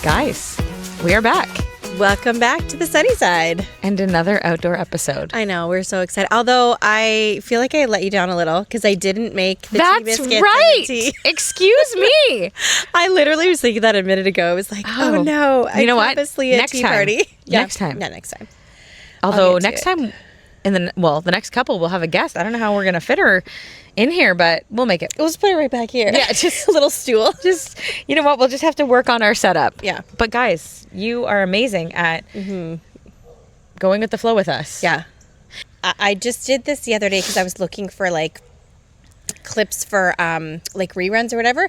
Guys, we are back. Welcome back to the sunny side. And another outdoor episode. I know, we're so excited. Although I feel like I let you down a little because I didn't make the tea That's biscuits and right. the tea. Excuse me. I literally was thinking that a minute ago. I was like, oh no. You know what? Purposely a tea party. Yeah. Next time. Yeah, next time. Although get to next time, the next couple, we'll have a guest. I don't know how we're going to fit her in here, but we'll make it. We'll just put it right back here. Yeah, just a little stool. Just, you know what? We'll just have to work on our setup. Yeah. But guys, you are amazing at going with the flow with us. Yeah. I just did this the other day because I was looking for like clips for like reruns or whatever.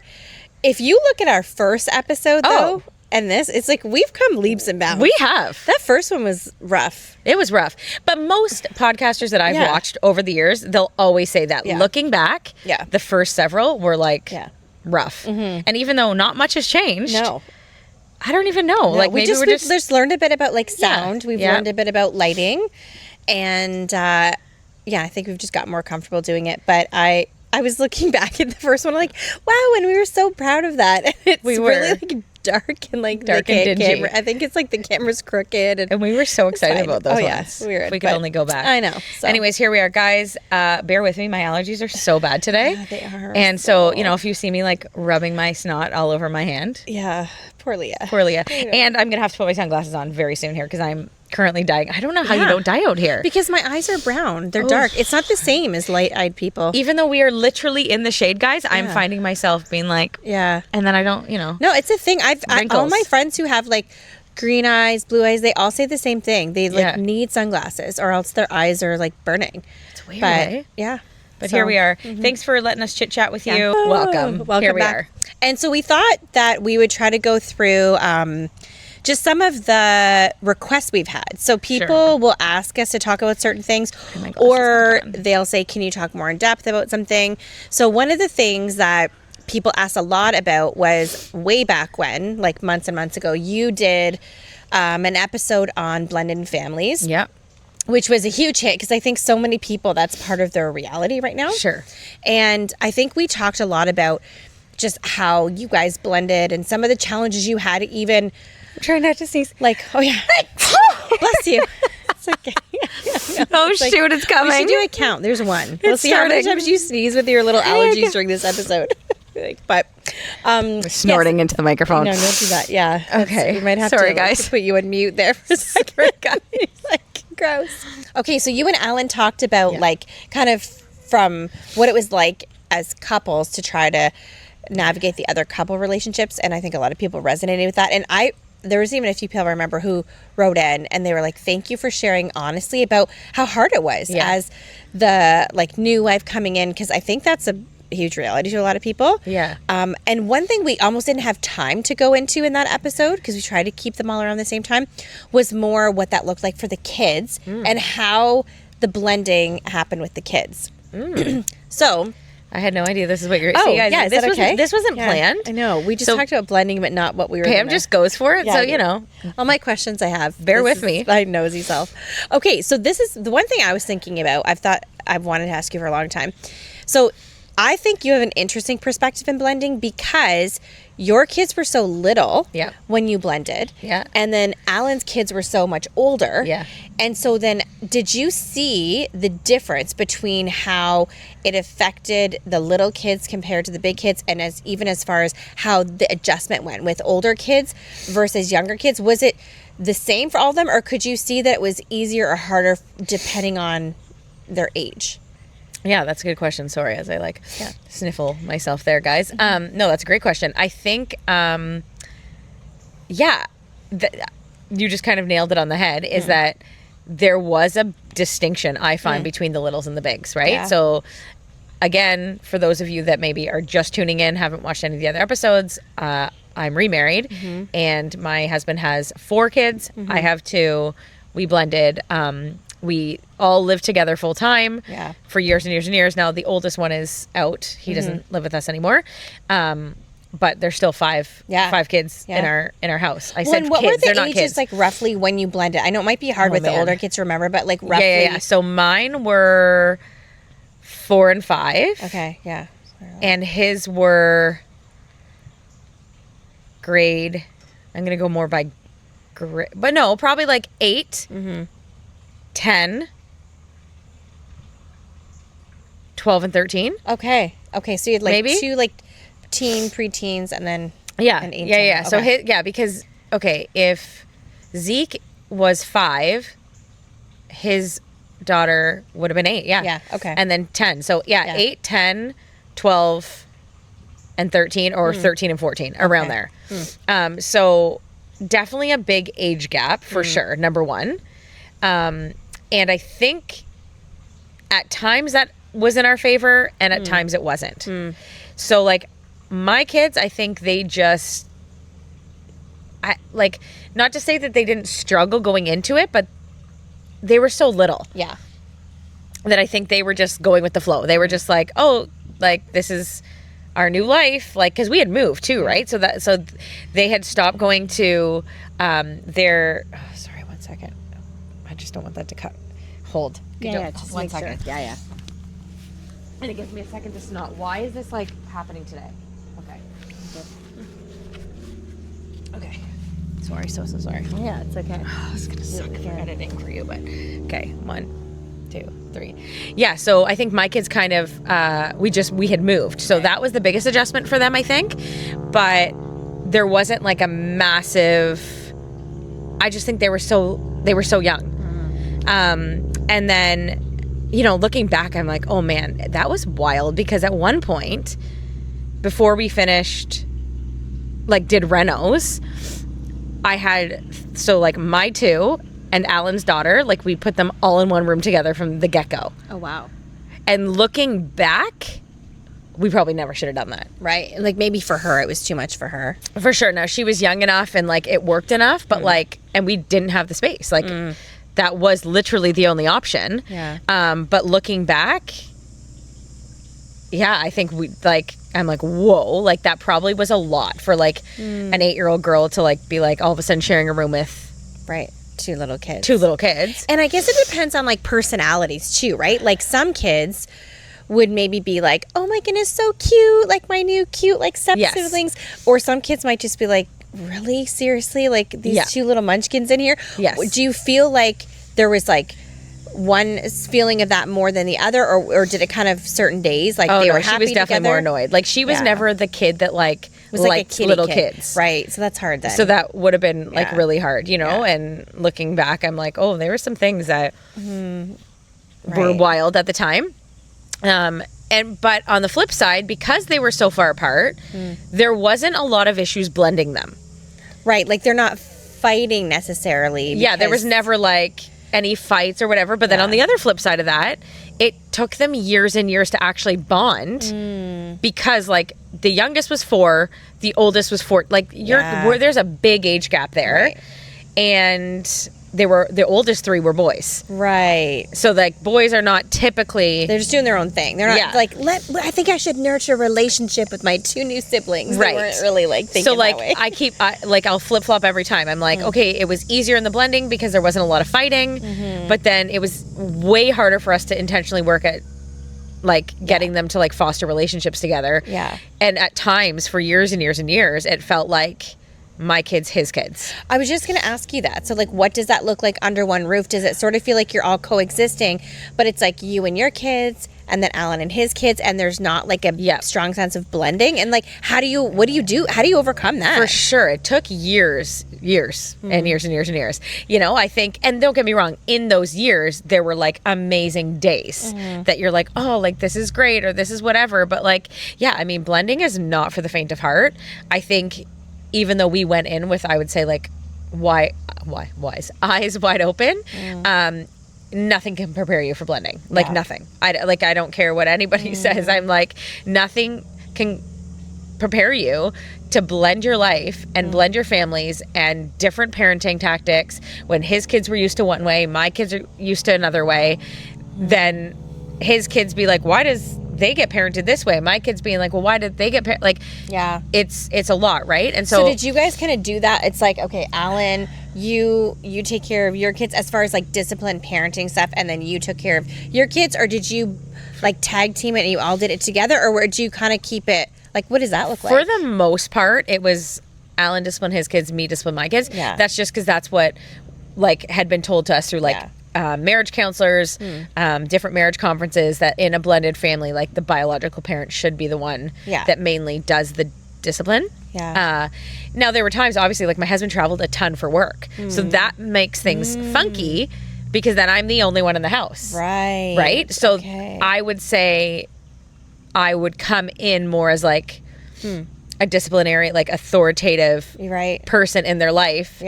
If you look at our first episode though, and this, it's like we've come leaps and bounds. We have. That first one was rough. It was rough. But most podcasters that I've watched over the years, they'll always say that. Yeah. Looking back, the first several were like rough. Mm-hmm. And even though not much has changed, I don't even know. No, like we've just learned a bit about like sound. We've learned a bit about lighting. And I think we've just got more comfortable doing it. But I was looking back at the first one like, wow, and we were so proud of that. And it's really like dark and like dark and dingy. Camera. I think it's like the camera's crooked. And we were so excited about those ones. Yes, we were. If we could only go back. I know. So. Anyways, here we are, guys. Bear with me. My allergies are so bad today. Yeah, they are. And so, you know, if you see me like rubbing my snot all over my hand. Yeah. Poor Leah. Poor Leah. And I'm going to have to put my sunglasses on very soon here because I'm currently dying. I don't know how you don't die out here. Because my eyes are brown. They're dark. It's not the same as light-eyed people. Even though we are literally in the shade, guys, I'm finding myself being like, and then I don't, you know. No, it's a thing. All my friends who have like green eyes, blue eyes, they all say the same thing. They like need sunglasses or else their eyes are like burning. It's weird, eh? Yeah. But here we are. Thanks for letting us chit chat with you. Welcome. Here we are. And so we thought that we would try to go through just some of the requests we've had. So people will ask us to talk about certain things, or they'll say, can you talk more in depth about something? So one of the things that people asked a lot about was way back when, like months and months ago, you did an episode on blended families. Yep. Which was a huge hit because I think so many people, that's part of their reality right now. Sure. And I think we talked a lot about just how you guys blended and some of the challenges you had, even... I'm trying not to sneeze. Like, bless you. It's okay. Shoot, it's coming. We should do a count. There's one. We'll see how many times you sneeze with your little allergies during this episode. Snorting into the microphone. No, don't do that. Yeah. Okay. We might have to guys. Put you on mute there for a second. Sorry, guys. Like, gross. Okay, so you and Alan talked about like kind of from what it was like as couples to try to navigate the other couple relationships, and I think a lot of people resonated with that. And there was even a few people I remember who wrote in and they were like, thank you for sharing honestly about how hard it was as the like new wife coming in, because I think that's a huge reality to a lot of people. Yeah. And one thing we almost didn't have time to go into in that episode, because we tried to keep them all around the same time, was more what that looked like for the kids and how the blending happened with the kids. So... I had no idea this is what you're... Oh, See, guys, yeah, is that okay? This wasn't planned. I know. We just talked about blending, but not what we were Pam just goes for it, so, you know. All my questions I have. Bear with me. My nosy self. Okay, so this is the one thing I was thinking about. I've wanted to ask you for a long time. So I think you have an interesting perspective in blending because your kids were so little when you blended. Yeah. And then Alan's kids were so much older. Yeah. And so then did you see the difference between how it affected the little kids compared to the big kids, and even as far as how the adjustment went with older kids versus younger kids? Was it the same for all of them, or could you see that it was easier or harder depending on their age? Yeah, that's a good question. Sorry, as I sniffle myself there, guys. No, that's a great question. I think, you just kind of nailed it on the head, is that there was a distinction, I find, between the littles and the bigs, right? Yeah. So, again, for those of you that maybe are just tuning in, haven't watched any of the other episodes, I'm remarried, and my husband has 4 kids. I have 2. We blended. We all lived together full time for years and years and years. Now the oldest one is out. He doesn't live with us anymore. But there's still 5 kids in our house. I said what kids, were they're the not ages kids. like roughly when you blended? I know it might be hard with the older kids to remember, but like roughly. Yeah. So mine were 4 and 5. Okay, yeah. And his were grade I'm going to go more by but no, probably like 8, 10, 12, and 13. Okay. So you had like Maybe? 2 like preteens, and then Yeah. an 18. Yeah. So Okay. because if Zeke was 5, his daughter would have been 8. Yeah. Yeah, okay. And then 10. So yeah. 8, 10, 12, and 13, or 13 and 14, around there. So definitely a big age gap for sure, number one. And I think at times that was in our favor, and at times it wasn't. So like my kids, I think they just, not to say that they didn't struggle going into it, but they were so little. Yeah. That I think they were just going with the flow. They were just like, oh, like this is our new life, like, because we had moved too, right? So they had stopped going to their. Oh, sorry, 1 second. I just don't want that to cut. Hold. Just 1 make second. Sure. Yeah. And it gives me a second to snot. Why is this like happening today? Okay. Sorry, so sorry. Yeah, it's okay. It's gonna suck for editing for you, but okay. 1, 2, 3. Yeah, so I think my kids kind of we had moved, so that was the biggest adjustment for them, I think. But there wasn't like a massive. I just think they were so young, and then looking back, I'm like, oh man, that was wild, because at one point, before we finished, like did renos, I had my 2 and Alan's daughter, like we put them all in one room together from the get-go. Oh, wow. And looking back, we probably never should have done that. Right. Like maybe for her, it was too much for her. For sure. Now, she was young enough and like it worked enough, but and we didn't have the space. Like that was literally the only option. Yeah. But looking back, yeah, I think I'm like, whoa, like that probably was a lot for like an 8-year-old girl to like be like all of a sudden sharing a room with. Right. 2 little kids. And I guess it depends on like personalities too, right? Like some kids would maybe be like, oh my goodness, so cute, like my new cute like step-siblings. Or some kids might just be like, really? Seriously? Like these 2 little munchkins in here? Yes. Do you feel like there was like one feeling of that more than the other, or did it kind of certain days like they were happy she was definitely together? more annoyed. Like she was never the kid that like was like liked a little kid. kids. Right. So that's hard then. So that would have been like really hard, Yeah. And looking back, I'm like, oh, there were some things that were wild at the time. But on the flip side, because they were so far apart, there wasn't a lot of issues blending them. Right. Like they're not fighting necessarily. Yeah, there was never like any fights or whatever. But then on the other flip side of that, it took them years and years to actually bond because like the youngest was 4, the oldest was 4. Like there's a big age gap there. Right. And the oldest 3 were boys. Right. So like boys are not typically, they're just doing their own thing. They're not like, I think I should nurture a relationship with my 2 new siblings. Right. They weren't really like thinking so like that way. I'll flip flop every time. I'm like, okay, it was easier in the blending because there wasn't a lot of fighting, but then it was way harder for us to intentionally work at like getting them to like foster relationships together. Yeah. And at times for years and years and years, it felt like my kids, his kids. I was just going to ask you that. So like, what does that look like under one roof? Does it sort of feel like you're all coexisting, but it's like you and your kids and then Alan and his kids, and there's not like a strong sense of blending? And like, what do you do? How do you overcome that? For sure. It took years and years and years and years. I think, and don't get me wrong, in those years, there were like amazing days that you're like, oh, like this is great or this is whatever. But like, yeah, I mean, blending is not for the faint of heart. I think even though we went in with, I would say like, eyes wide open, nothing can prepare you for blending. Like nothing. I don't care what anybody says. I'm like, nothing can prepare you to blend your life and blend your families and different parenting tactics. When his kids were used to one way, my kids are used to another way, then his kids be like, why does they get parented this way? My kids being like, well, why did they get like, it's a lot, right? And so did you guys kind of do that? It's like, okay, Alan, you take care of your kids as far as like disciplined parenting stuff, and then you took care of your kids, or did you like tag team it and you all did it together, or did you kind of keep it like, what does that look like? For the most part, it was Alan discipline his kids, me discipline my kids. Yeah. That's just because that's what like had been told to us through like marriage counselors, different marriage conferences, that in a blended family, like the biological parent should be the one that mainly does the discipline. Now there were times, obviously, like my husband traveled a ton for work, so that makes things funky because then I'm the only one in the house, right? So I would say I would come in more as like a disciplinary, like authoritative person in their life.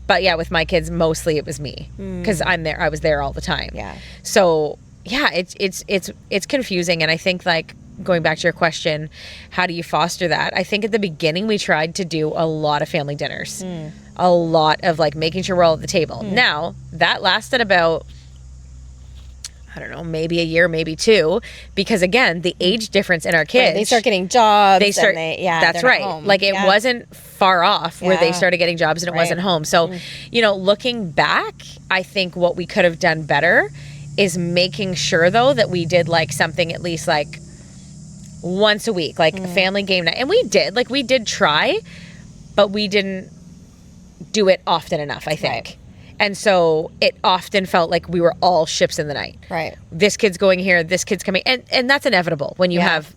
But yeah, with my kids, mostly it was me because I'm there. I was there all the time. So yeah, it's confusing, and I think like going back to your question, how do you foster that? I think at the beginning we tried to do a lot of family dinners, a lot of like making sure we're all at the table. Now that lasted about, I don't know, maybe a year, maybe two, because again, the age difference in our kids. They start getting jobs. That's right. Like it wasn't far off where they started getting jobs and it wasn't home. So, you know, looking back, I think what we could have done better is making sure though that we did like something at least like once a week, like a family game night. And we did try, but we didn't do it often enough, I think. And so it often felt like we were all ships in the night. This kid's going here, this kid's coming. And that's inevitable when you have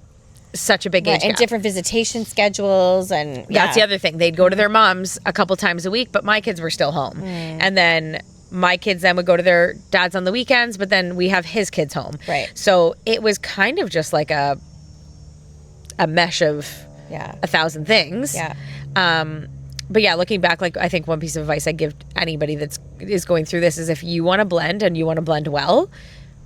such a big age gap. And different visitation schedules. And that's the other thing. They'd go to their moms a couple times a week, but my kids were still home. And then my kids then would go to their dads on the weekends, but then we have his kids home. So it was kind of just like a mesh of 1,000 things. But yeah, looking back, like I think one piece of advice I give anybody is going through this is if you want to blend and you want to blend well,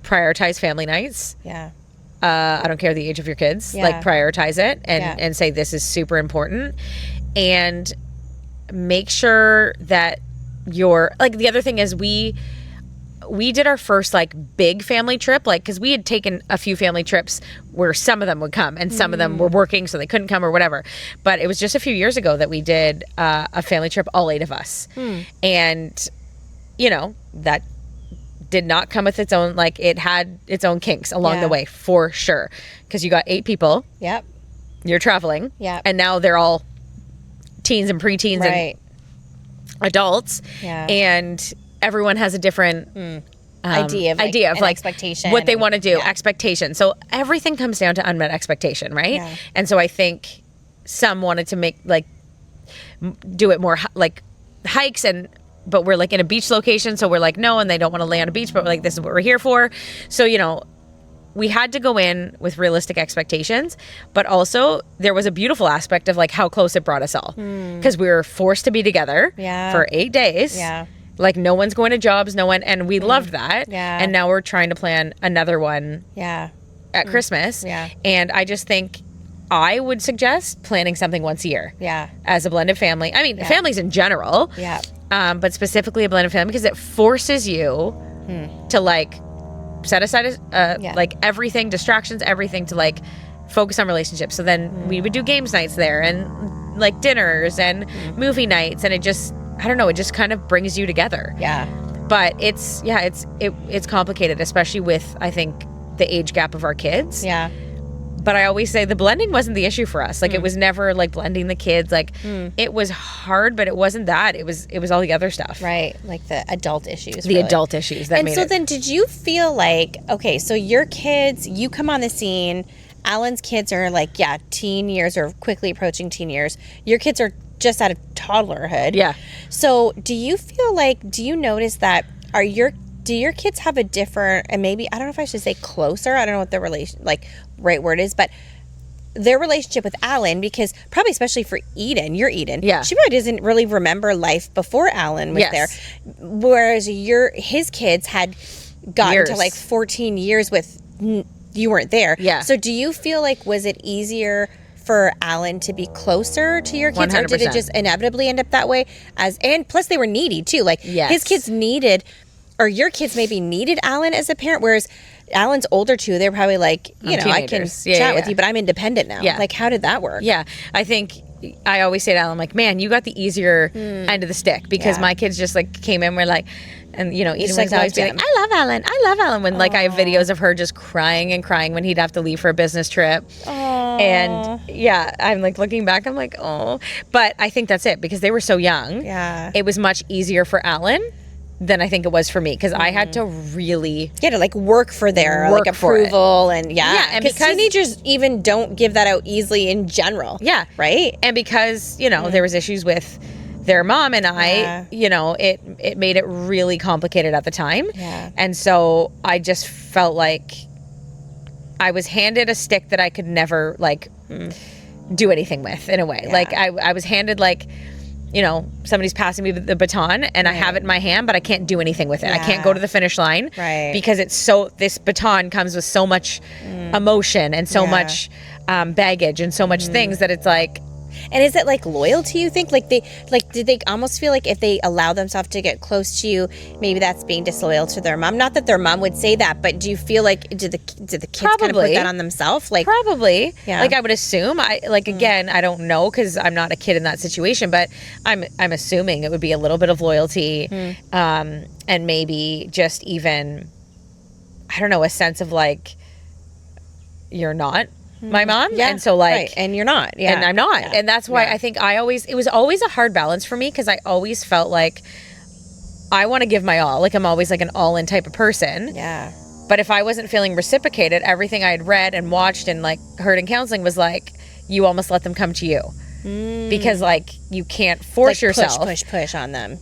prioritize family nights. I don't care the age of your kids. Like prioritize it and say this is super important, and make sure that you're like, the other thing is we did our first like big family trip, like because we had taken a few family trips where some of them would come and some of them were working so they couldn't come or whatever, but it was just a few years ago that we did a family trip, all 8 of us. And you know, that did not come with its own, like it had its own kinks along the way for sure, because you got 8 people, you're traveling, and now they're all teens and preteens and adults, and everyone has a different idea of like expectation, what they want to do, expectation. So everything comes down to unmet expectation, right? And so I think some wanted to make like do it more like hikes, but we're like in a beach location, so we're like no, and they don't want to lay on a beach, but we're like, this is what we're here for. So you know, we had to go in with realistic expectations, but also there was a beautiful aspect of like how close it brought us all, because we were forced to be together for 8 days. Like no one's going to jobs, no one, and we loved that. And now we're trying to plan another one at Christmas. And I just think I would suggest planning something once a year. As a blended family. I mean, families in general. But specifically a blended family, because it forces you to like set aside like everything, distractions, everything, to like focus on relationships. So then we would do games nights there and like dinners and movie nights, and it just, I don't know, it just kind of brings you together. But it's complicated, especially with, I think, the age gap of our kids. But I always say the blending wasn't the issue for us. Like it was never like blending the kids. Like it was hard, but it wasn't that. It was all the other stuff. Like the adult issues. The adult issues that made it. And so then did you feel like, okay, so your kids, you come on the scene, Alan's kids are like, teen years or quickly approaching teen years. Your kids are just out of toddlerhood. So do you feel like, do you notice that do your kids have a different, and maybe, I don't know if I should say closer, I don't know what the right word is, but their relationship with Alan, because probably especially for Eden, she probably doesn't really remember life before Alan was there, whereas his kids had gotten to like 14 years with, you weren't there. So do you feel like, was it easier for Alan to be closer to your kids, 100%. Or did it just inevitably end up that way? And plus they were needy too, like his kids needed, or your kids maybe needed Alan as a parent, whereas Alan's older too, they're probably like, you know, I can chat with you, but I'm independent now. Like, how did that work? I think I always say to Alan, like, man, you got the easier end of the stick, because my kids just like came in, were like, and you know, Eden was always being like, I love Alan, when like I have videos of her just crying and crying when he'd have to leave for a business trip. And yeah, I'm like looking back, I'm like, oh, but I think that's it because they were so young. Yeah. It was much easier for Alan than I think it was for me because I had to really to like work for their Work like for it. approval and and because teenagers even don't give that out easily in general. Yeah. Right? And because, you know, there was issues with their mom and I, Yeah. you know, it made it really complicated at the time. Yeah. And so I just felt like I was handed a stick that I could never like do anything with in a way. Yeah. Like I was handed like, you know, somebody's passing me the baton and I have it in my hand, but I can't do anything with it. I can't go to the finish line because this baton comes with so much emotion and so much baggage and so much things that it's like. And is it like loyalty, you think? Like did they almost feel like if they allow themselves to get close to you, maybe that's being disloyal to their mom? Not that their mom would say that, but do you feel like did the kids kind of put that on themselves? Like probably, yeah. Like I would assume. Again, I don't know because I'm not a kid in that situation, but I'm assuming it would be a little bit of loyalty, and maybe just even, I don't know, a sense of like you're not my mom, and so like and you're not, and I'm not, and that's why I think it was always a hard balance for me because I always felt like I want to give my all, like I'm always like an all-in type of person, but if I wasn't feeling reciprocated, everything I had read and watched and like heard in counseling was like you almost let them come to you because like you can't force like yourself push on them,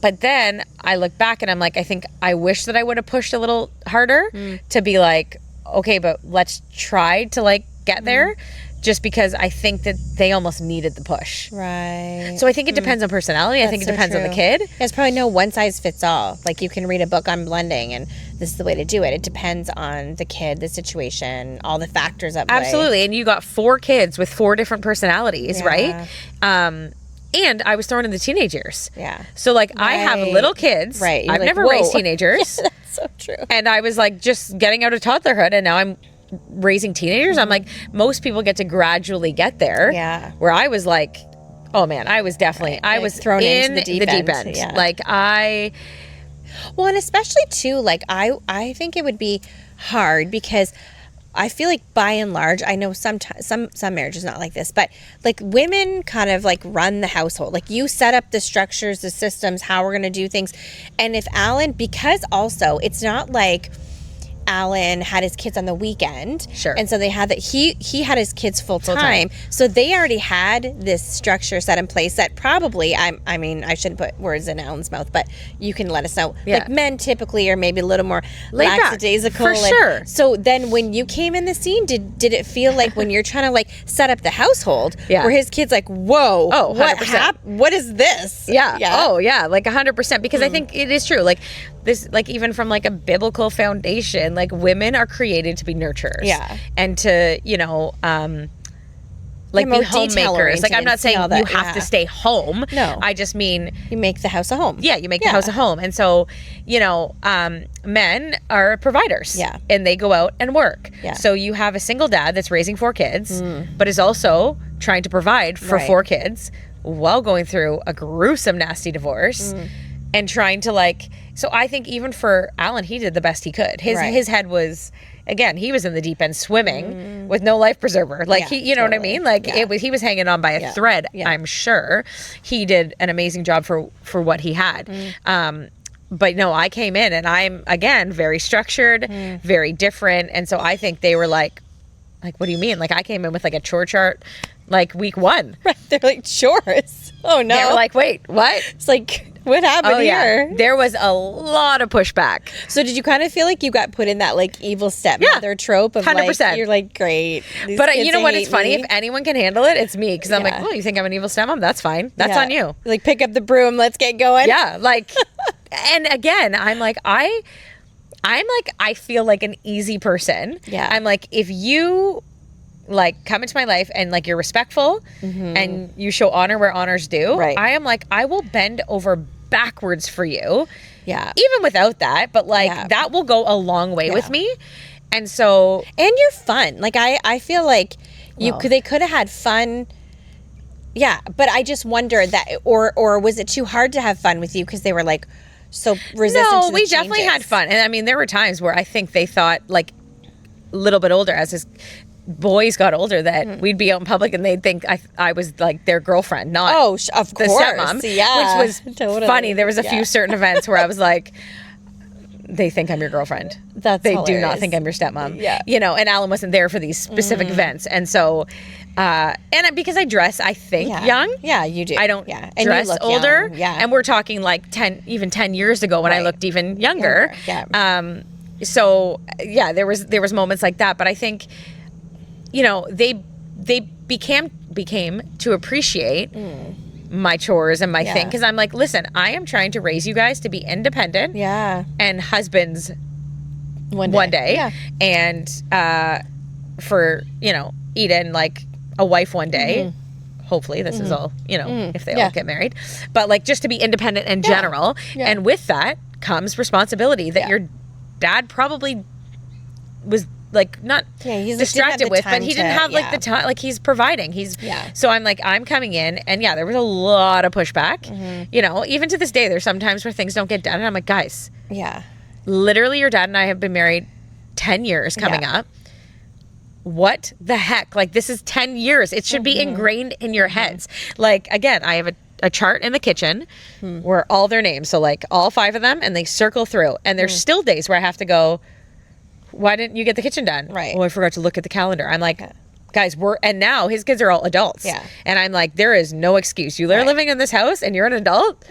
but then I look back and I'm like I think I wish that I would have pushed a little harder to be like okay, but let's try to like get there just because I think that they almost needed the push. Right. So I think it depends on personality. I think it depends on the kid. There's probably no one size fits all. Like you can read a book on blending and this is the way to do it. It depends on the kid, the situation, all the factors at play. Absolutely. And you got 4 kids with 4 different personalities, right? And I was thrown in the teenage years. Yeah. So like I have little kids. Right. You're I've like, never whoa. raised teenagers. That's so true. And I was like just getting out of toddlerhood and now I'm raising teenagers. I'm like most people get to gradually get there. Yeah. Where I was like, oh man, I was definitely I was thrown in into the deep end. Yeah. Like well, and especially too, like I think it would be hard because I feel like by and large, I know some marriages not like this, but like women kind of like run the household. Like you set up the structures, the systems, how we're going to do things. And if Alan, because also it's not like Alan had his kids on the weekend. Sure. And so they had that he had his kids full time. So they already had this structure set in place that probably I mean, I shouldn't put words in Alan's mouth, but you can let us know. Yeah. Like men typically are maybe a little more lackadaisical. For sure. So then when you came in the scene, did it feel like when you're trying to like set up the household where his kids like, whoa, what is this? Yeah. Oh yeah. Like 100% because I think it is true. Like this, like even from like a biblical foundation, like women are created to be nurturers. Yeah. And to, you know, like be homemakers. Like I'm not saying you have to stay home. No. I just mean you make the house a home. Yeah, you make the house a home. And so, you know, men are providers. Yeah. And they go out and work. Yeah. So you have a single dad that's raising 4 kids, but is also trying to provide for 4 kids while going through a gruesome, nasty divorce. And trying to like, so I think even for Alan, he did the best he could. His head was, again, he was in the deep end swimming with no life preserver. Like he, you know what I mean? Like he was hanging on by a thread. I'm sure he did an amazing job for what he had. But no, I came in and I'm again very structured, very different, and so I think they were like, what do you mean? Like I came in with like a chore chart, like week 1. Right? They're like chores. Oh no! They were like, wait, what? It's like. What happened here? There was a lot of pushback. So did you kind of feel like you got put in that like evil stepmother trope of 100%. Like, you're like, great. But you know what? It's funny. If anyone can handle it, it's me. Because I'm like, oh, you think I'm an evil stepmom? That's fine. That's on you. Like pick up the broom. Let's get going. Yeah. Like, and again, I'm like, I feel like an easy person. Yeah. I'm like, if you like come into my life and like you're respectful and you show honor where honor's due. Right. I am like, I will bend over backwards for you. Yeah. Even without that, but like that will go a long way with me. And so, and you're fun. Like I feel like they could have had fun. Yeah, but I just wonder that or was it too hard to have fun with you because they were like so resistant to the we definitely had fun. And I mean there were times where I think they thought like a little bit older as his boys got older that we'd be out in public and they'd think I was like their girlfriend, not of the course. stepmom, Yeah, which was totally. funny. There was a few certain events where I was like, they think I'm your girlfriend. They do not hilarious. think I'm your stepmom. Yeah. You know, and Alan wasn't there for these specific events. And so, because I dress, I think young. Yeah, you do. I don't And you dress look older. young. Yeah. And we're talking like 10 years ago when I looked even younger. Yeah. So yeah, there was moments like that, but I think, you know, they became to appreciate my chores and my thing, because I'm like, listen, I am trying to raise you guys to be independent and husbands one day. Yeah. And for, you know, Eden, like a wife one day. Hopefully this is all, you know, if they all get married, but like just to be independent in general. And with that comes responsibility that your dad probably was like not he's distracted with, but he didn't have like the time, like he's providing, so I'm like, I'm coming in, and there was a lot of pushback, you know, even to this day there's sometimes where things don't get done and I'm like, guys, literally your dad and I have been married 10 years coming up. What the heck? Like, this is 10 years. It should be ingrained in your heads. Like, again, I have a chart in the kitchen where all their names, so like all 5 of them, and they circle through, and there's still days where I have to go, why didn't you get the kitchen done? Right. Oh, I forgot to look at the calendar. I'm like, guys, and now his kids are all adults. Yeah. And I'm like, there is no excuse. You're living in this house and you're an adult,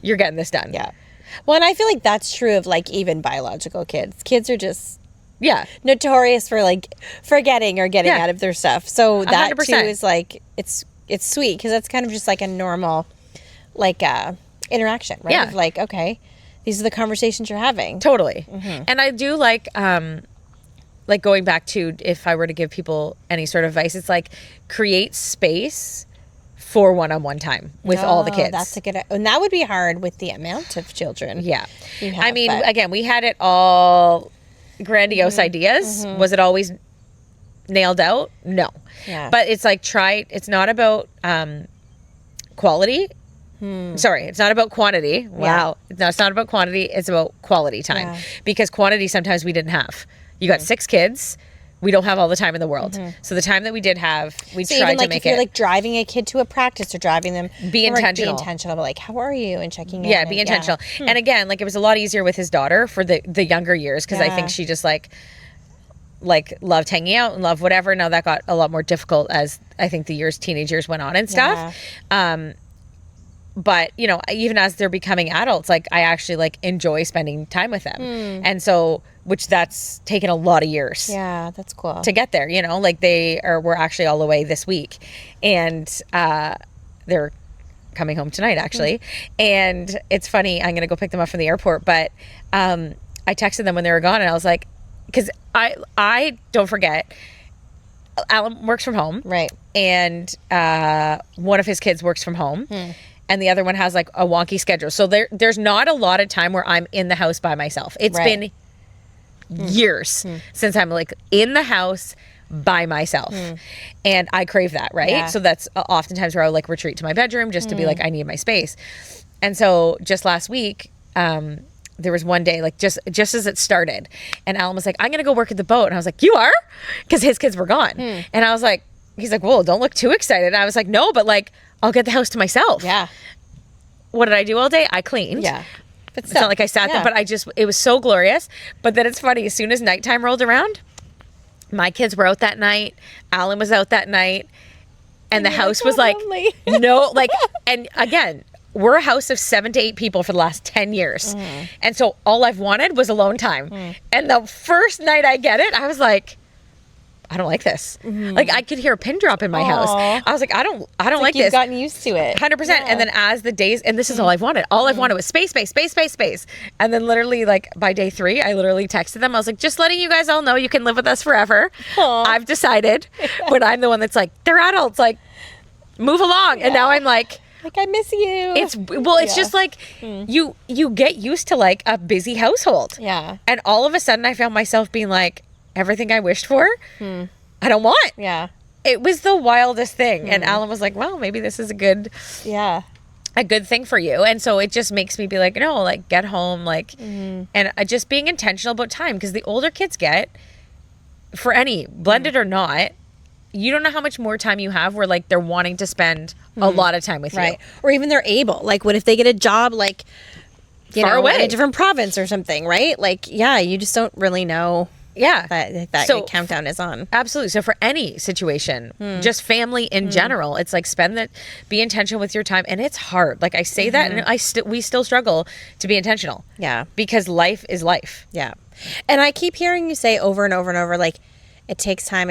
you're getting this done. Yeah. Well, and I feel like that's true of like even biological kids. Kids are just notorious for like forgetting or getting out of their stuff. So that 100%. too is like, it's sweet because that's kind of just like a normal like interaction, right? Yeah. Of like, okay, these are the conversations you're having. Totally. And I do like going back to, if I were to give people any sort of advice, it's like create space for one-on-one time with all the kids. That's a good, and that would be hard with the amount of children. Yeah. you have, I mean, but- again, we had it all grandiose ideas. Was it always nailed out? No. Yeah. But it's like, it's not about quality. Sorry, it's not about quantity. Wow. No, it's not about quantity. It's about quality time. Yeah. Because quantity sometimes we didn't have. You got 6 kids. We don't have all the time in the world. So the time that we did have, we So tried even like to make if you're it. like driving a kid to a practice or driving them, Be or, like, intentional. Be intentional. But like, how are you? And checking in. Yeah, be intentional. And again, like it was a lot easier with his daughter for the younger years, because I Yeah. think she just like loved hanging out and loved whatever. Now that got a lot more difficult as I think the teenage years went on and stuff. But you know, even as they're becoming adults, like I actually like enjoy spending time with them. And so, which that's taken a lot of years. Yeah, that's cool. To get there, you know, like we're actually all the way this week, and they're coming home tonight actually. And it's funny, I'm gonna go pick them up from the airport, but I texted them when they were gone, and I was like, because I don't forget, Alan works from home, Right. and one of his kids works from home, and the other one has like a wonky schedule, so there's not a lot of time where I'm in the house by myself. It's been years since I'm like in the house by myself, and I crave that, right? Yeah. So that's oftentimes where I'll like retreat to my bedroom just to be like, I need my space. And so just last week, there was one day, like just as it started, and Alan was like, I'm gonna go work at the boat, and I was like, you are? Because his kids were gone. And I was like, he's like, well, don't look too excited. And I was like, no, but like I'll get the house to myself. Yeah. What did I do all day? I cleaned. Yeah. But It's not like I sat there, but it was so glorious. But then it's funny, as soon as nighttime rolled around, my kids were out that night, Alan was out that night, and the house was like, no, like, and again, we're a house of 7 to 8 people for the last 10 years. And so all I've wanted was alone time. And the first night I get it, I was like, I don't like this. Like I could hear a pin drop in my house. I was like, I don't like You've this. gotten used to it. 100%. And then as the days, and this is all I've wanted. All I've wanted was space. And then literally like by day 3, I literally texted them. I was like, just letting you guys all know you can live with us forever. I've decided when I'm the one that's like, they're adults, like move along. And now I'm like I miss you. It's just like you get used to like a busy household. Yeah. And all of a sudden I found myself being like, everything I wished for, I don't want. Yeah. It was the wildest thing. And Alan was like, well, maybe this is a good thing for you. And so it just makes me be like, no, like get home, like, and just being intentional about time. Because the older kids get, for any, blended or not, you don't know how much more time you have where like they're wanting to spend a lot of time with you. Or even they're able. Like, what if they get a job like, far away in a different province or something, right? Like, yeah, you just don't really know. Yeah. That countdown is on. Absolutely. So for any situation, just family in general, it's like be intentional with your time. And it's hard. Like I say that and we still struggle to be intentional. Yeah. Because life is life. Yeah. And I keep hearing you say over and over and over, like, it takes time.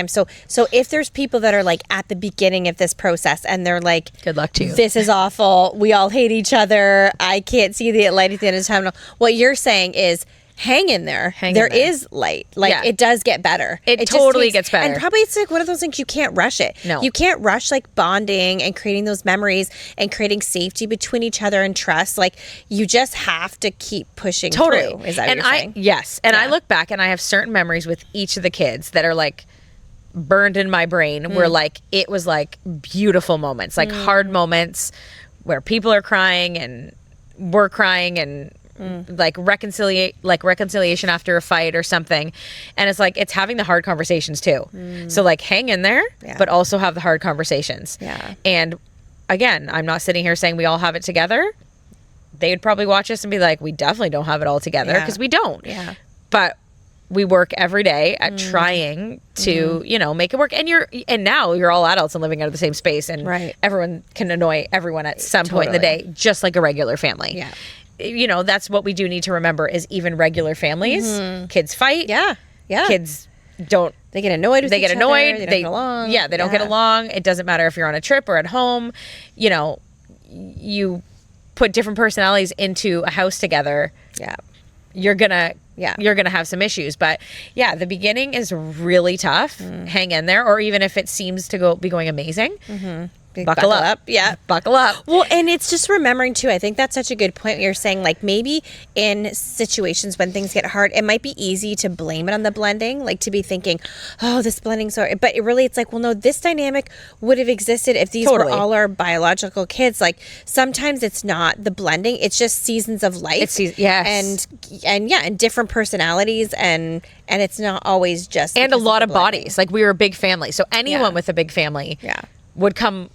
So if there's people that are like at the beginning of this process and they're like, good luck to you. This is awful. We all hate each other. I can't see the light at the end of the tunnel. What you're saying is, hang in there. There is light. Like, it does get better. It totally gets better. And probably it's like one of those things you can't rush it. No. You can't rush like bonding and creating those memories and creating safety between each other and trust. Like, you just have to keep pushing through. Is that what you're saying? Yes. And I look back and I have certain memories with each of the kids that are like burned in my brain where like it was like beautiful moments, like hard moments where people are crying and we're crying and like reconciliation after a fight or something. And it's like, it's having the hard conversations too. So like hang in there, but also have the hard conversations. Yeah. And again, I'm not sitting here saying we all have it together. They would probably watch us and be like, we definitely don't have it all together, because we don't. Yeah. But we work every day at trying to, make it work. And now you're all adults and living out of the same space, and everyone can annoy everyone at some point in the day, just like a regular family. Yeah. That's what we do need to remember is even regular families, kids fight. Yeah. Yeah. Kids don't. They get annoyed with each other. They don't get along. Yeah, they don't get along. It doesn't matter if you're on a trip or at home. You put different personalities into a house together. Yeah. You're gonna have some issues. But yeah, the beginning is really tough. Hang in there. Or even if it seems to be going amazing, buckle up. Yeah. Buckle up. Well, and it's just remembering too, I think that's such a good point. You're saying like maybe in situations when things get hard, it might be easy to blame it on the blending, like to be thinking, oh, this blending, but it's like, well, no, this dynamic would have existed if these were all our biological kids. Like sometimes it's not the blending, it's just seasons of life. And different personalities, and it's not always just, and a lot of bodies. Like we were a big family, so anyone with a big family would come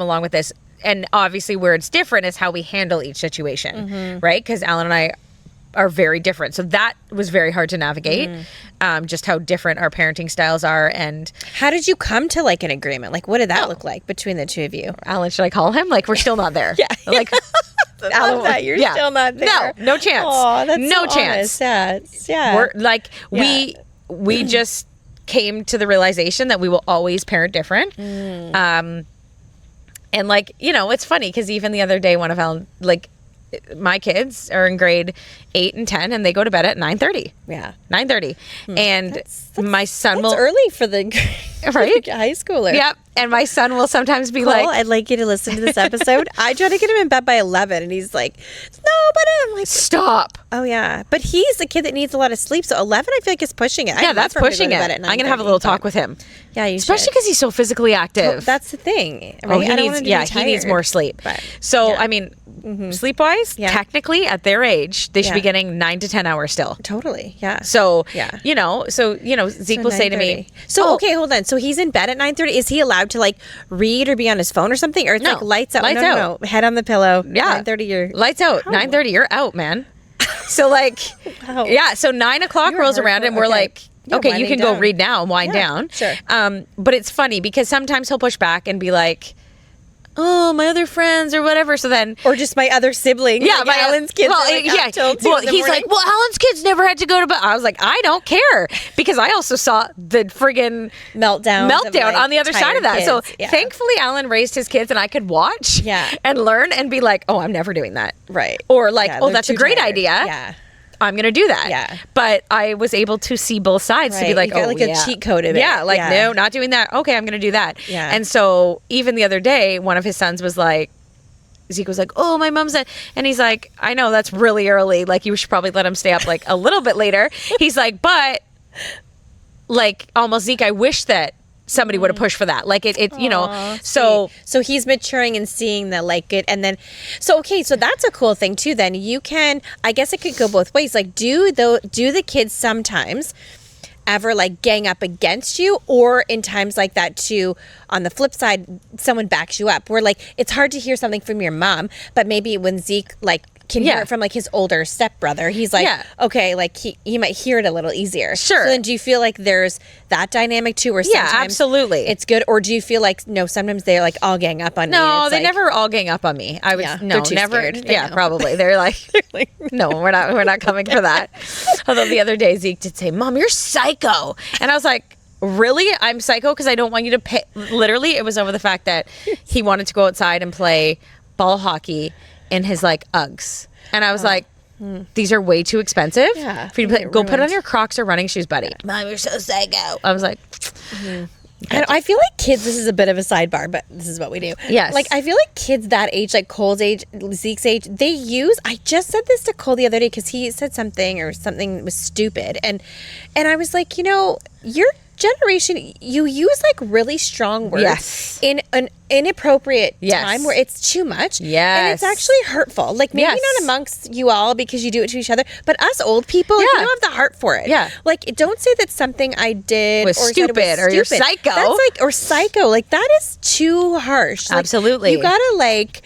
along with this. And obviously where it's different is how we handle each situation, right? Because Alan and I are very different, so that was very hard to navigate. Just how different our parenting styles are. And how did you come to like an agreement? Like what did that look like between the two of you? Alan, should I call him? Like we're still not there. Like Alan, that you're still not there. No chance. Oh, that's no so chance. Honest. Yeah. We're like we just came to the realization that we will always parent different. And like, it's funny because even the other day, one of Alan, like my kids are in grade 8 and 10 and they go to bed at 9:30. Yeah. 9:30. And my son that's early for the high schooler. Yep. And my son will sometimes be like, I'd like you to listen to this episode. I try to get him in bed by 11 and he's like, no, but I'm like, stop. Oh yeah. But he's a kid that needs a lot of sleep. So 11, I feel like is pushing it. Yeah, that's pushing it. I'm going to have a little talk with him. Yeah, you especially because he's so physically active. Well, that's the thing. Right? He needs more sleep. But, I mean, sleep-wise, technically at their age, they should be getting 9 to 10 hours still. Totally. Yeah. So, Zeke will say to me, okay, hold on. So he's in bed at 9:30. Is he allowed to like read or be on his phone or something? Or it's like lights out? No. Head on the pillow. Yeah. 9:30, you're... Lights out. 9:30, you're out, man. So like, so 9 o'clock rolls around and we're like, okay, you can go read now and wind down. Sure. But it's funny because sometimes he'll push back and be like, oh, my other friends or whatever. So then, or just my other siblings. Yeah, like Alan's kids. Well, he's like, well, Alan's kids never had to go to bed. I was like, I don't care, because I also saw the friggin' meltdown on the other side of that. Kids. So thankfully, Alan raised his kids, and I could watch, and learn, and be like, oh, I'm never doing that, right? Or like, oh, that's a great idea. Yeah. I'm going to do that. Yeah. But I was able to see both sides to be like, a cheat code of it. Yeah. Like, no, not doing that. Okay, I'm going to do that. Yeah. And so even the other day, one of his sons was like, Zeke was like, oh, my mom's at, and he's like, I know that's really early. Like, you should probably let him stay up like a little bit later. He's like, but like almost Zeke, I wish that somebody would have pushed for that. Like it so he's maturing and seeing that like it. And then, so that's a cool thing too. Then you can, I guess it could go both ways. Like do the kids sometimes ever like gang up against you, or in times like that too, on the flip side, someone backs you up, where like it's hard to hear something from your mom, but maybe when Zeke like can hear it from like his older stepbrother, he's like, okay, like he might hear it a little easier. Sure. So then do you feel like there's that dynamic too, where sometimes absolutely, it's good, or do you feel like no, sometimes they're like all gang up on me? No, they like, never all gang up on me. I was they're too never. scared. Yeah, probably. They're like, no, we're not coming for that. Although the other day Zeke did say, "Mom, you're psycho," and I was like, really? I'm psycho because I don't want you to pay. Literally, it was over the fact that he wanted to go outside and play ball hockey in his like Uggs. And I was like, these are way too expensive for you to play. Go put on your Crocs or running shoes, buddy. Mom, you're so psycho. I was like, I feel like kids, this is a bit of a sidebar, but this is what we do. Yes. Like, I feel like kids that age, like Cole's age, Zeke's age, they use, I just said this to Cole the other day because he said something was stupid. And I was like, your generation, you use like really strong words in an inappropriate time where it's too much. And it's actually hurtful. Like maybe not amongst you all because you do it to each other, but us old people, like, we don't have the heart for it. Like, don't say that something I did was stupid or you're psycho. That's like, or psycho. Like, that is too harsh. Like, absolutely. you gotta like,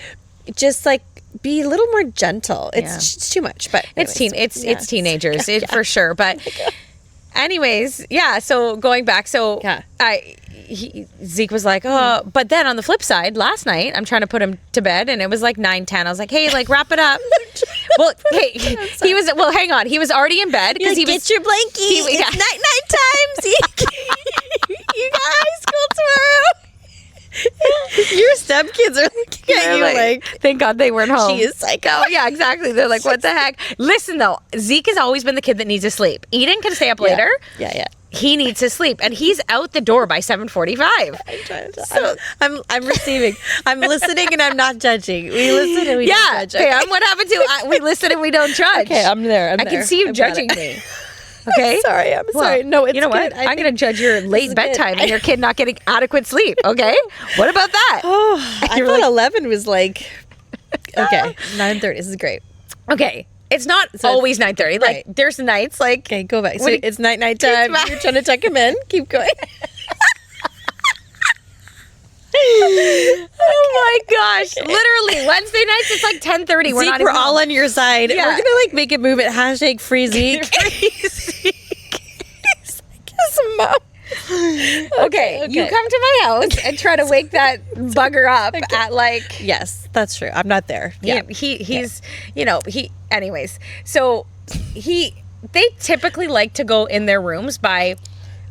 just like, be a little more gentle. It's too much, but anyways, it's teenagers for sure. But anyways, so going back, Zeke was like, oh, but then on the flip side, last night, I'm trying to put him to bed and it was like 9:10. I was like, hey, like wrap it up. Well, hey, hang on. He was already in bed because he was. Get your blankie. It's night time, Zeke. You got high school tomorrow. Your stepkids are looking at you like, thank God they weren't home. She is psycho. Yeah, exactly. They're like, what the heck? Listen, though, Zeke has always been the kid that needs to sleep. Eden can stay up later. Yeah. He needs to sleep, and he's out the door by 7:45. So I'm receiving. I'm listening, and I'm not judging. We listen and we don't judge. Okay, I'm what happened to we listen and we don't judge. Okay, I'm there. I can see you judging me. Okay. I'm sorry. No, it's you know good. what? I'm going to judge your late bedtime and your kid not getting adequate sleep. Okay. What about that? Oh, I thought 11 was like, okay, 9:30. This is great. Okay. It's not always 9:30. Like there's nights like. Okay, go back. So it's night time. You're trying to tuck him in. Keep going. Oh my gosh. Literally, Wednesday nights, it's like 10:30. We're all on your side. We're going to like make a movement. # free Zeke. He's like, yes, Mom. Okay, you come to my house and try to wake that bugger up at like. Yes, that's true. I'm not there. Yeah. He's, anyways. So they typically like to go in their rooms by,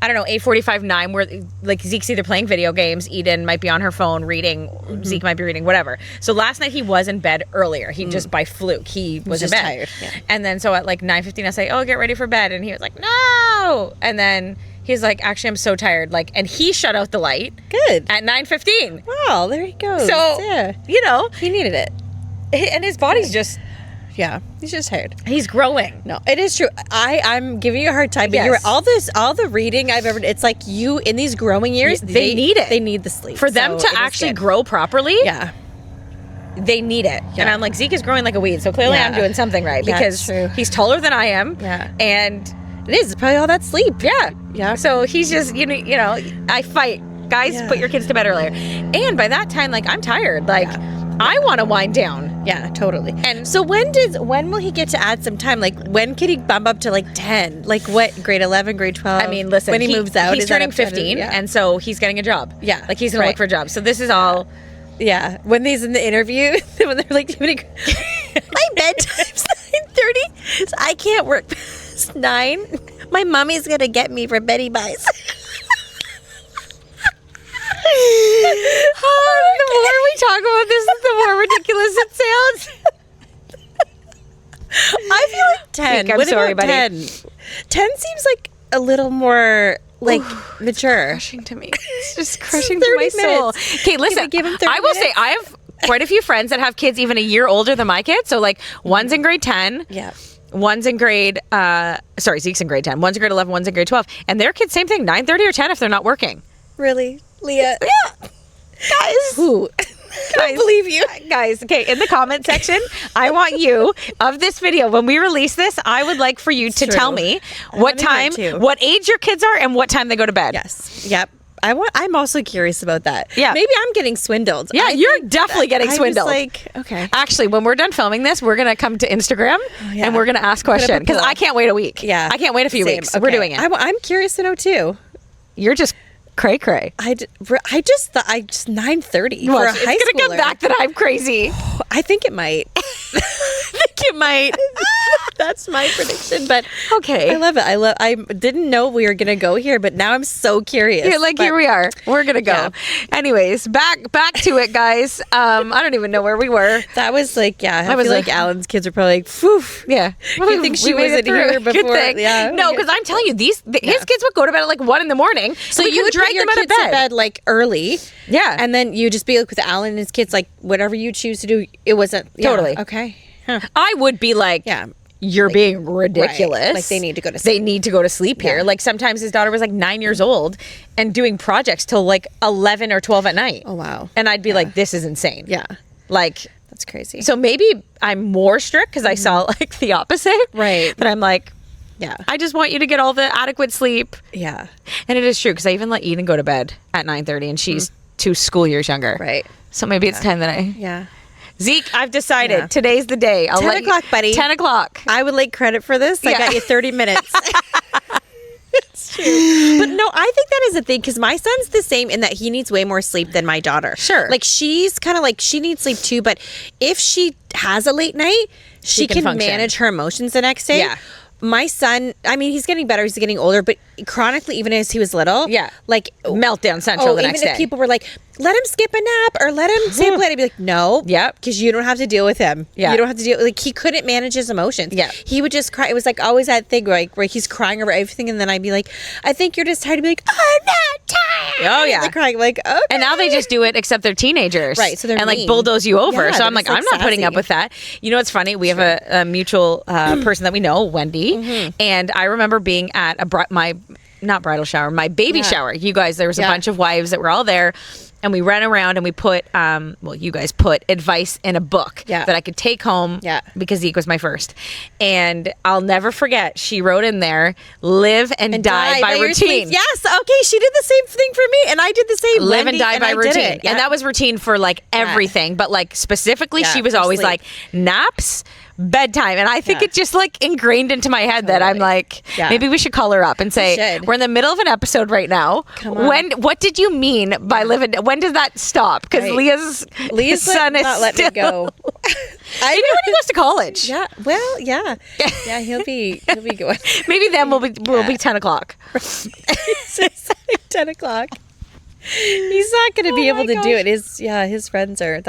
I don't know, 8:45, 9, where like Zeke's either playing video games, Eden might be on her phone reading, Zeke might be reading, whatever. So last night he was in bed earlier. He just by fluke, he was in just bed. Tired. Yeah. And then so at like 9:15 I say, oh, get ready for bed. And he was like, no. And then he's like, actually, I'm so tired. Like, and he shut out the light. Good. At 9:15. Wow, there he goes. So, he needed it. And his body's just. Yeah, he's just tired. He's growing. No, it is true. I'm giving you a hard time, but you're right. All the reading I've ever, it's like you in these growing years, they need it. They need the sleep. For them to actually grow properly. Yeah. They need it. Yeah. And I'm like, Zeke is growing like a weed, so clearly I'm doing something right because he's taller than I am. Yeah. And it is. It's probably all that sleep. Yeah. Yeah. So he's just, I fight. Guys, put your kids to bed earlier. And by that time, like, I'm tired. Like, I want to wind down. Yeah, totally. And so when will he get to add some time? Like, when can he bump up to like 10? Like what, grade 11, grade 12? I mean, listen, when he moves out, he's turning 15, and so he's getting a job. Yeah. Like, he's going to look for a job. So this is all. Yeah. When he's in the interview, when they're like, my bedtime's 9:30, so I can't work past 9. My mommy's going to get me for Betty Buys. The more we talk about this, the more ridiculous it sounds. I feel like 10. I'm sorry, buddy. 10 seems like a little more like mature. Crushing to me. It's just crushing to my soul. Okay, listen. Give him 30 I will minutes? say I have quite a few friends that have kids even a year older than my kids. So like one's in grade 10. Yeah. One's in grade, Zeke's in grade 10. One's in grade 11, one's in grade 12. And their kids, same thing, 9:30 or 10 if they're not working. Really? Leah? Yeah. Guys. Who? I believe you. Guys, okay, in the comment section, I want you, of this video, when we release this, I would like for you to True. tell me what time, what age your kids are, and what time they go to bed. Yes. Yep. I'm also curious about that. Yeah. Maybe I'm getting swindled. Yeah, you're definitely getting swindled. Okay. Actually, when we're done filming this, we're going to come to Instagram and we're going to ask questions because I can't wait a week. Yeah. I can't wait a few weeks. Okay. We're doing it. I'm curious to know too. You're just cray cray. I just thought 9:30 Well, for a it's high going to schooler. come back that I'm crazy. I think it might. I think it might. That's my prediction. But okay, I love it. I didn't know we were gonna go here, but now I'm so curious. Yeah, here we are. We're gonna go. Yeah. Anyways, back to it, guys. I don't even know where we were. That was like, yeah. I was feel like Alan's kids are probably like, phew. Yeah. Good thing she wasn't here before. Good thing. Yeah. No, because I'm telling you, his kids would go to bed at like 1 a.m. So we you could would drag put your them out kids of to bed. bed like early. Yeah. And then you just be like with Alan and his kids, like whatever you choose to do. It wasn't Totally. Okay. Huh. I would be like, Yeah. You're being ridiculous. Right. Like they need to go to sleep. They need to go to sleep here. Yeah. Like sometimes his daughter was like 9 years old and doing projects till like 11 or 12 at night. Oh, wow. And I'd be like, this is insane. Yeah. Like, That's crazy. so maybe I'm more strict because I saw like the opposite. Right. But I'm like, Yeah. I just want you to get all the adequate sleep. Yeah. And it is true because I even let Eden go to bed at 9:30 and she's 2 school years younger. Right. So maybe it's time that I... Yeah. Zeke, I've decided. Yeah. Today's the day. 10 o'clock, buddy. 10 o'clock. I would like credit for this. I Yeah. got you 30 minutes. It's true. But no, I think that is a thing because my son's the same in that he needs way more sleep than my daughter. Sure. Like she's kind of like she needs sleep too, but if she has a late night, she can can function. manage her emotions the next day. Yeah. My son, I mean, he's getting better. He's getting older, but chronically, even as he was little, Yeah. like Meltdown central the next even day. if people were like, let him skip a nap or let him stay up late, I'd be like, no, Yep. because you don't have to deal with him. Yeah. You don't have to deal. Like he couldn't manage his emotions. Yeah. He would just cry. It was like always that thing where he's crying over everything, and then I'd be like, I think you're just tired. I'd be like, I'm not tired. Oh, yeah. And they're crying like, okay. And now they just do it, except they're teenagers. Right, so they're and like mean. bulldoze you over. Yeah, so I'm they're like, just, like, I'm not putting up sassy. with that. You know what's funny? We have a mutual person that we know, Wendy. And I remember being at my not bridal shower, my baby shower. You guys, there was a Yeah. bunch of wives that were all there. And we ran around and we put, you guys put advice in a book Yeah. that I could take home Yeah. because Zeke was my first. And I'll never forget, she wrote in there, live and die by your routine. sleep. Yes. Okay. She did the same thing for me, and I did the same. Live Wendy, and die by I did routine. it. Yeah. And that was routine for like everything. But like specifically, Yeah, she was for always sleep. like naps, bedtime. And I think Yeah. it just like ingrained into my head that I'm like, Yeah. maybe we should call her up and say, should. we're in the middle of an episode right now. Come on. What did you mean by live and when does that stop? Because Right. Leah's son is not letting me still- go. Maybe when he goes to college. Yeah. Well. Yeah. Yeah. He'll be going. Maybe then we'll be 10 o'clock. It's like 10 o'clock. He's not going to be able to do it. His friends are.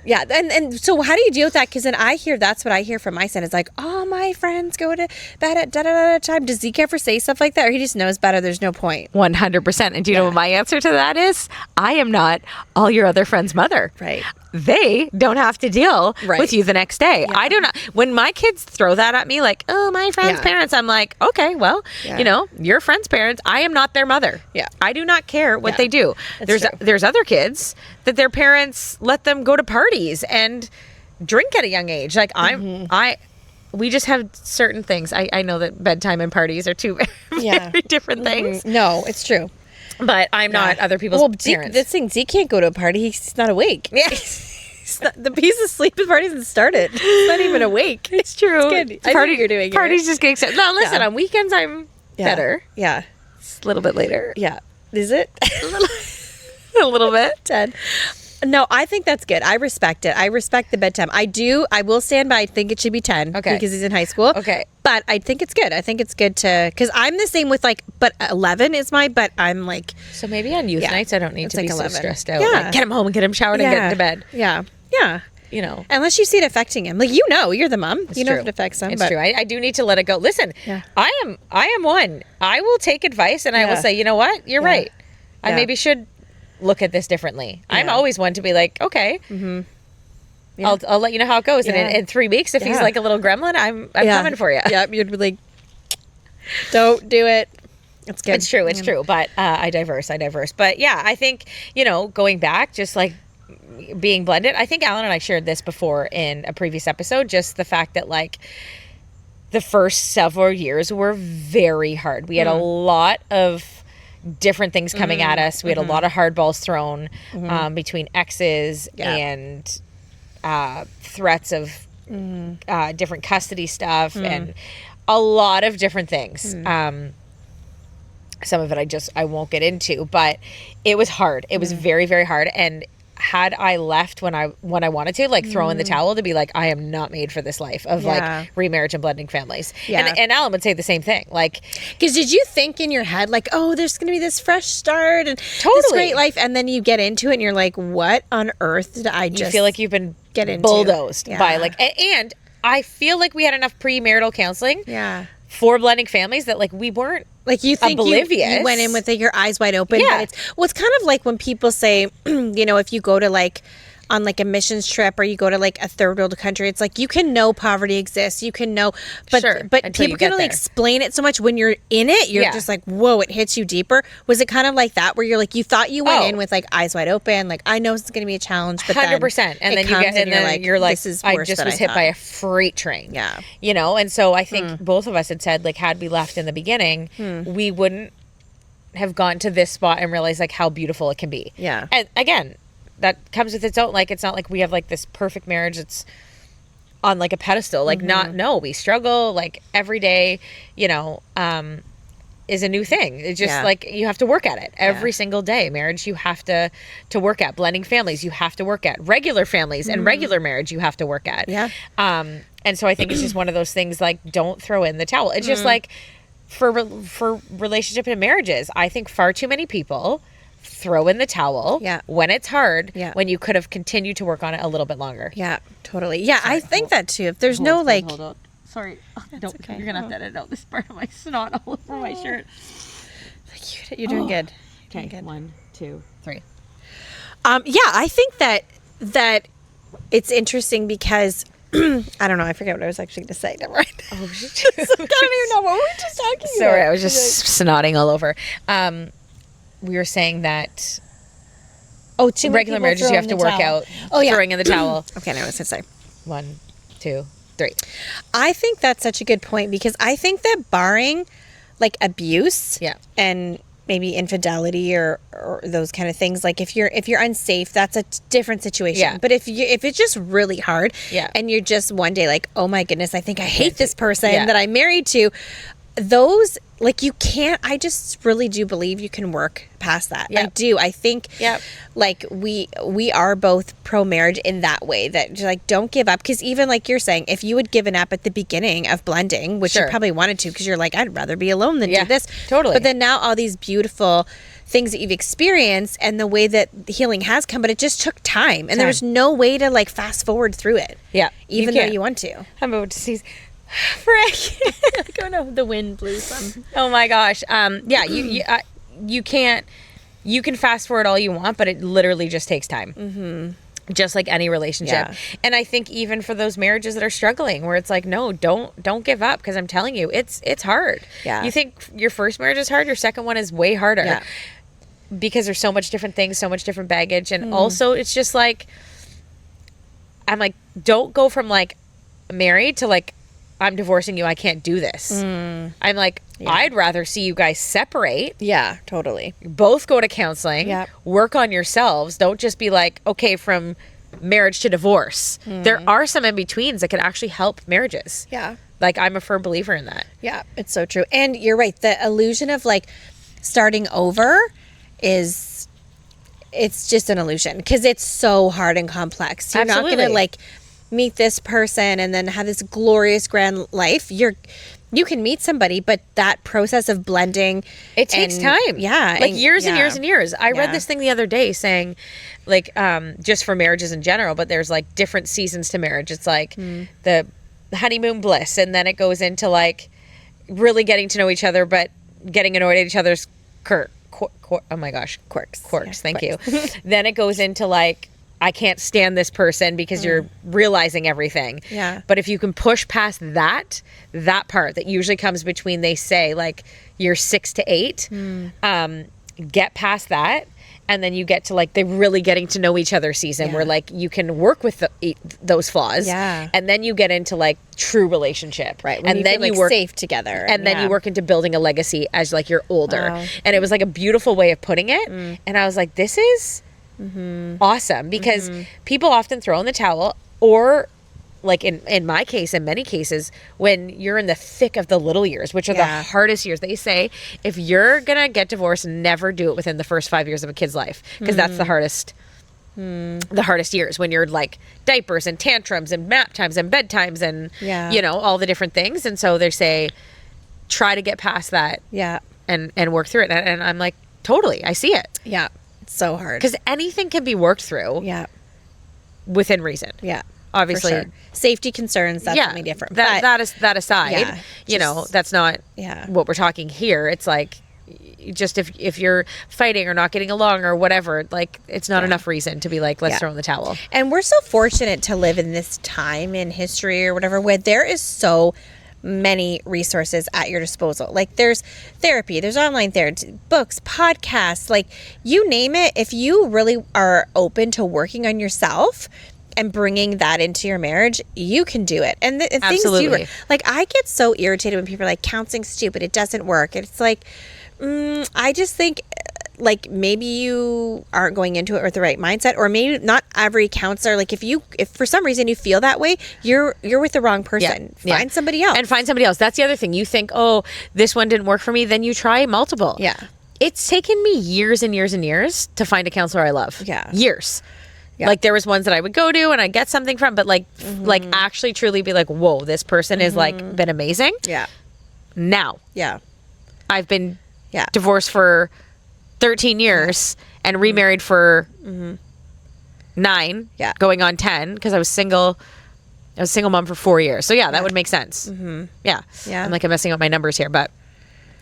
Yeah, and so how do you deal with that? Because then that's what I hear from my son. It's like, oh, my friends go to bed at da-da-da-da time. Does Zeke ever say stuff like that? Or he just knows better, there's no point? 100%. And do you know what my answer to that is? I am not all your other friends' mother. Right. They don't have to deal Right. with you the next day. I do not. When my kids throw that at me, like, oh, my friend's Yeah. parents, I'm like, okay, well, Yeah. your friend's parents, I am not their mother. Yeah. I do not care what Yeah. they do. That's true. There's other kids that their parents let them go to parties and drink at a young age. Like we just have certain things. I know that bedtime and parties are two very different things, No, it's true. but I'm not other people's parents. Zeke can't go to a party. He's not awake. Yeah. The piece of sleep at party hasn't started. He's not even awake. It's true. It's good. I think you're doing it. Parties just get excited. No, listen, Yeah. on weekends I'm better. Yeah. It's a little bit later. Yeah. Is it? A little bit. 10. No, I think that's good. I respect it. I respect the bedtime. I will stand by. I think it should be 10. Okay. Because he's in high school. Okay. But I think it's good. I think it's good to, because I'm the same with but 11 is but I'm like. So maybe on youth Yeah. nights I don't need It's to be like 11. so stressed out. Yeah. Like, get him home and get him showered and get him to bed. Yeah. Yeah. You know. Unless you see it affecting him. Like, you're the mom. It's you know true. if it affects him. It's but true. I do need to let it go. Listen, Yeah. I am one. I will take advice and I will Yeah. say, you know what? You're Yeah. right. I Yeah. maybe should look at this differently. I'm Yeah. always one to be like, okay, Yeah. I'll let you know how it goes. And Yeah. in 3 weeks, if he's Yeah. like a little gremlin, I'm Yeah. coming for you. Yep. You'd be like, don't do it. It's good. It's true. But I diverse. But yeah, I think, going back, just like being blended, I think Alan and I shared this before in a previous episode, just the fact that like the first several years were very hard. We had a lot of different things coming at us. We had a lot of hardballs thrown between exes and threats of different custody stuff and a lot of different things. Some of it I won't get into, but it was hard. It was very, very hard. And had I left when I wanted to, like throw in the towel to be like, I am not made for this life of like remarriage and blending families. And Alan would say the same thing. Like, because did you think in your head like, oh, there's going to be this fresh start and this great life, and then you get into it and you're like, what on earth did I just? You feel like you've been bulldozed by like, and I feel like we had enough premarital counseling. For blending families that like we weren't like you think oblivious. You went in with like, your eyes wide open. But it's kind of like when people say, you know, if you go to like on like a missions trip or you go to like a third world country, it's like you can know poverty exists, you can know, but people can only explain it so much. When you're in it, you're just like, whoa, it hits you deeper. Was it kind of like that where you're like, you thought you went in with like eyes wide open, like I know this is going to be a challenge, but 100%, and then you get and then you're like, this is I just was hit by a freight train, you know. And so I think both of us had said like, had we left in the beginning, we wouldn't have gone to this spot and realized like how beautiful it can be. And again, that comes with its own, like, it's not like we have like this perfect marriage that's on like a pedestal, like we struggle like every day, you know, is a new thing. It's just like you have to work at it every single day. Marriage you have to work at. Blending families you have to work at. Regular families and regular marriage you have to work at. And so I think it's just one of those things like, don't throw in the towel. It's just like for relationship and marriages, I think far too many people throw in the towel when it's hard, when you could have continued to work on it a little bit longer. Totally. Sorry, I think that too. If there's no like, hold on. Sorry, okay. You're gonna have to edit out this part of my snot all over my shirt. You're doing good. Okay, good. 1, 2, 3. I think that it's interesting because I don't know. I forget what I was actually going to say. Never mind. I don't even know what we were just talking about. Sorry, I was just snotting all over. We were saying that regular marriages you have to work out throwing in the towel. Okay, now I was going to say 1, 2, 3. I think that's such a good point because I think that barring like abuse and maybe infidelity or those kind of things, like if you're unsafe, that's a different situation. But if it's just really hard and you're just one day like, oh my goodness, I think I hate this person that I'm married to, those like you can't, I just really do believe you can work past that. I do. I think like we are both pro marriage in that way, that just like don't give up, because even like you're saying, if you had given up at the beginning of blending, which you probably wanted to because you're like, I'd rather be alone than do this. Totally. But then now all these beautiful things that you've experienced and the way that the healing has come, but it just took time and there was no way to like fast forward through it. Even though you want to. I'm about to see. Frick. Oh no, the wind blew some. Oh my gosh. You can't, you can fast forward all you want, but it literally just takes time. Just like any relationship. And I think even for those marriages that are struggling, where it's like, no, don't give up, because I'm telling you, it's hard. You think your first marriage is hard, your second one is way harder. Because there's so much different things, so much different baggage. And also it's just like, I'm like, don't go from like married to like, I'm divorcing you, I can't do this. I'm like, I'd rather see you guys separate. Totally. Both go to counseling. Work on yourselves. Don't just be like, okay, from marriage to divorce. There are some in-betweens that can actually help marriages. Like, I'm a firm believer in that. It's so true. And you're right. The illusion of like starting over it's just an illusion, because it's so hard and complex. You're not going to like meet this person and then have this glorious grand life. You can meet somebody, but that process of blending, it takes time. Like years and years and years. I read this thing the other day saying like just for marriages in general, but there's like different seasons to marriage. It's like the honeymoon bliss, and then it goes into like really getting to know each other, but getting annoyed at each other's quirks. Thank you. Then it goes into like, I can't stand this person, because you're realizing everything. But if you can push past that part that usually comes between, they say like year 6 to 8, get past that and then you get to like the really getting to know each other season where like you can work with those flaws. Yeah. And then you get into like true relationship. Right. And then feel, you like, work safe together. and then you work into building a legacy as like you're older. Wow. And it was like a beautiful way of putting it. And I was like, this is awesome, because people often throw in the towel, or like in my case, in many cases, when you're in the thick of the little years, which are the hardest years. They say if you're gonna get divorced, never do it within the first 5 years of a kid's life, because that's the hardest years, when you're like diapers and tantrums and nap times and bedtimes and you know, all the different things. And so they say try to get past that and work through it. And I'm like, totally, I see it. Yeah. It's so hard. Because anything can be worked through within reason. Yeah. Obviously, for sure. Safety concerns, that's something different. But that aside, you know, that's not what we're talking here. It's like, just if you're fighting or not getting along or whatever, like it's not enough reason to be like, let's throw in the towel. And we're so fortunate to live in this time in history or whatever, where there is so many resources at your disposal. Like there's therapy, there's online therapy, books, podcasts, like you name it. If you really are open to working on yourself and bringing that into your marriage, you can do it. And things do work. Like I get so irritated when people are like, counseling's stupid, it doesn't work. And it's like, I just think like maybe you aren't going into it with the right mindset, or maybe not every counselor. Like if for some reason you feel that way, you're with the wrong person. Find somebody else. And find somebody else. That's the other thing. You think, oh, this one didn't work for me, then you try multiple. Yeah. It's taken me years and years and years to find a counselor I love. Yeah. Years. Yeah. Like there was ones that I would go to and I get something from, but like actually truly be like, whoa, this person is like been amazing. Yeah. Now. Yeah. I've been divorced for 13 years and remarried for 9, going on 10, because I was single. I was a single mom for 4 years. So that would make sense. Yeah. I'm like, I'm messing up my numbers here, but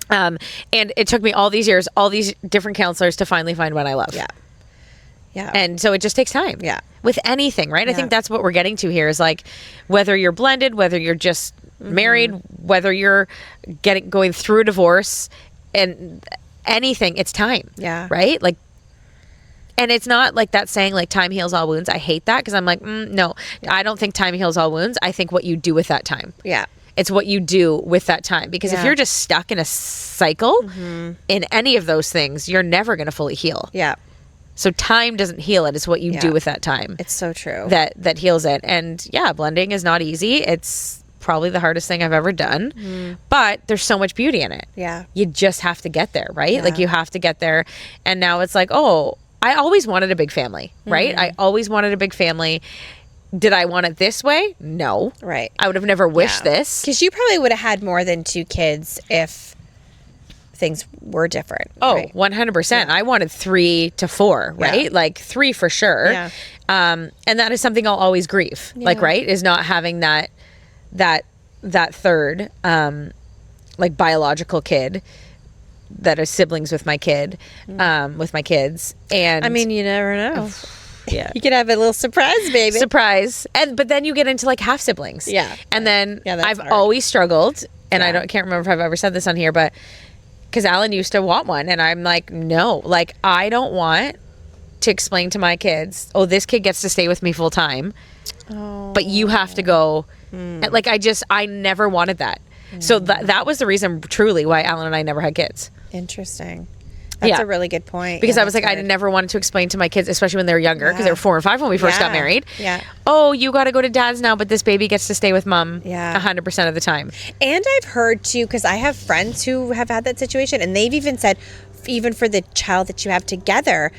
and it took me all these years, all these different counselors to finally find one I love. Yeah. And so it just takes time. Yeah. With anything, right? I think that's what we're getting to here is like, whether you're blended, whether you're just married, whether you're going through a divorce, and anything, it's time. Yeah. Right? Like, and it's not like that saying like time heals all wounds. I hate that, because I'm like, no, I don't think time heals all wounds. I think what you do with that time. Yeah. It's what you do with that time. Because if you're just stuck in a cycle in any of those things, you're never going to fully heal. Yeah. So time doesn't heal it. It's what you do with that time. It's so true. That heals it. And blending is not easy. It's probably the hardest thing I've ever done. But there's so much beauty in it. Yeah. You just have to get there, right? Like you have to get there. And now it's like, oh, I always wanted a big family, right? I always wanted a big family. Did I want it this way? No. Right. I would have never wished this. Because you probably would have had more than 2 kids if things were different. Oh, right? 100%. I wanted 3 to 4, right? Like 3 for sure. Yeah. And that is something I'll always grieve. Like, right? Is not having that third, like biological kid that is siblings with my kid, with my kids. And I mean, you never know. Yeah. You could have a little surprise, baby. Surprise. But then you get into like half siblings. Yeah. And then I've always struggled, and I can't remember if I've ever said this on here, but because Alan used to want one, and I'm like, no, like I don't want to explain to my kids, oh, this kid gets to stay with me full time, but you have to go. And, like I never wanted that. So that was the reason truly why Alan and I never had kids. Interesting. That's a really good point. Because I was like, I never wanted to explain to my kids, especially when they were younger, because they were 4 and 5 when we first got married. Yeah. Oh, you got to go to dad's now, but this baby gets to stay with mom 100% of the time. And I've heard too, because I have friends who have had that situation, and they've even said, even for the child that you have together,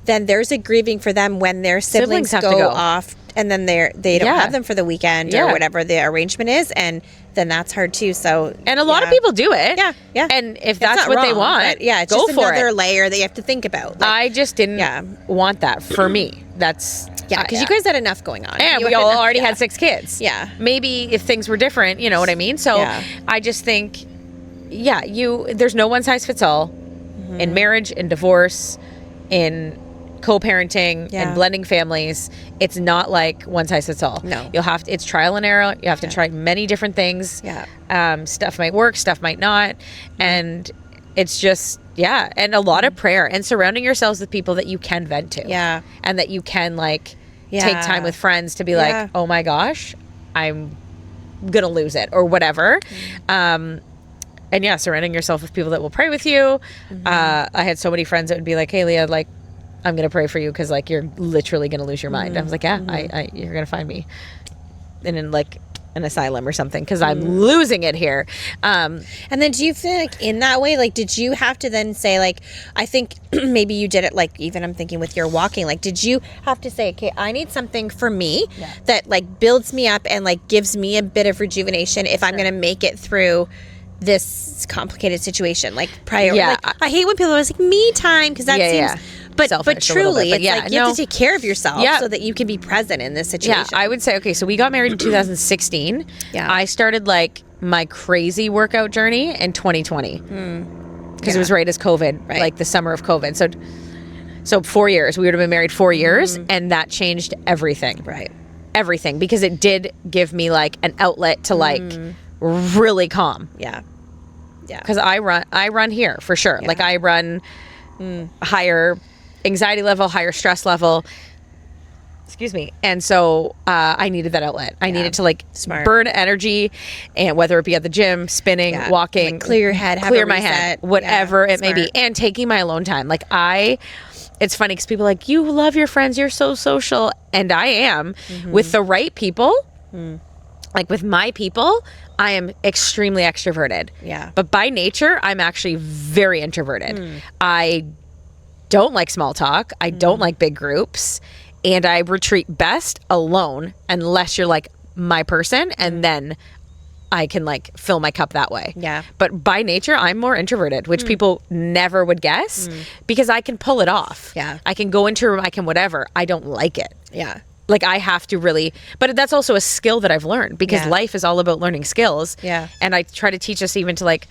then there's a grieving for them when their siblings go off, and then they don't have them for the weekend or whatever the arrangement is, and then that's hard too. So and a lot of people do it. Yeah, yeah. And if that's what they want, it's go just for another it. layer that you have to think about. Like, I just didn't want that for me. That's because you guys had enough going on, and we all already had 6 kids. Yeah, maybe if things were different, you know what I mean. So I just think, there's no one size fits all in marriage, in divorce, in co-parenting and blending families. It's not like one size fits all. No, it's trial and error. You have to try many different things. Stuff might work, stuff might not, and it's just Yeah, and a lot of prayer and surrounding yourselves with people that you can vent to. Yeah. And that you can like Yeah. take time with friends to be Yeah. like, oh my gosh, I'm gonna lose it or whatever. And yeah, surrounding yourself with people that will pray with you. I had so many friends that would be like, hey Leah, like I'm gonna pray for you because like you're literally gonna lose your mind. I was like, yeah, I you're gonna find me in like an asylum or something because I'm losing it here. And then do you feel like in that way, like, did you have to then say, like, I think maybe you did it, like, even I'm thinking with your walking, like, did you have to say, okay, I need something for me that, like, builds me up and, like, gives me a bit of rejuvenation if I'm going to make it through this complicated situation? Like, like, I hate when people are like, me time, because that seems... But Selfish truly, bit, but it's like you have to take care of yourself so that you can be present in this situation. Yeah, I would say, okay, so we got married in 2016. Yeah. I started like my crazy workout journey in 2020 because it was right as COVID, like the summer of COVID. So 4 years, we would have been married 4 years, and that changed everything. Right. Everything, because it did give me like an outlet to like really calm. Yeah. Yeah. Because I run here for sure. Yeah. Like I run higher anxiety level, higher stress level. Excuse me. And so I needed that outlet. I needed to like burn energy, and whether it be at the gym, spinning, walking, like clear your head, clear my head, whatever it may be, and taking my alone time. Like it's funny because people are like, you love your friends, you're so social, and I am with the right people. Like with my people, I am extremely extroverted. Yeah. But by nature, I'm actually very introverted. I don't like small talk. I don't like big groups. And I retreat best alone unless you're like my person. And then I can like fill my cup that way. Yeah. But by nature, I'm more introverted, which people never would guess because I can pull it off. Yeah. I can go into a room, I can whatever. I don't like it. Yeah. Like I have to really, but that's also a skill that I've learned because life is all about learning skills. Yeah. And I try to teach us even to like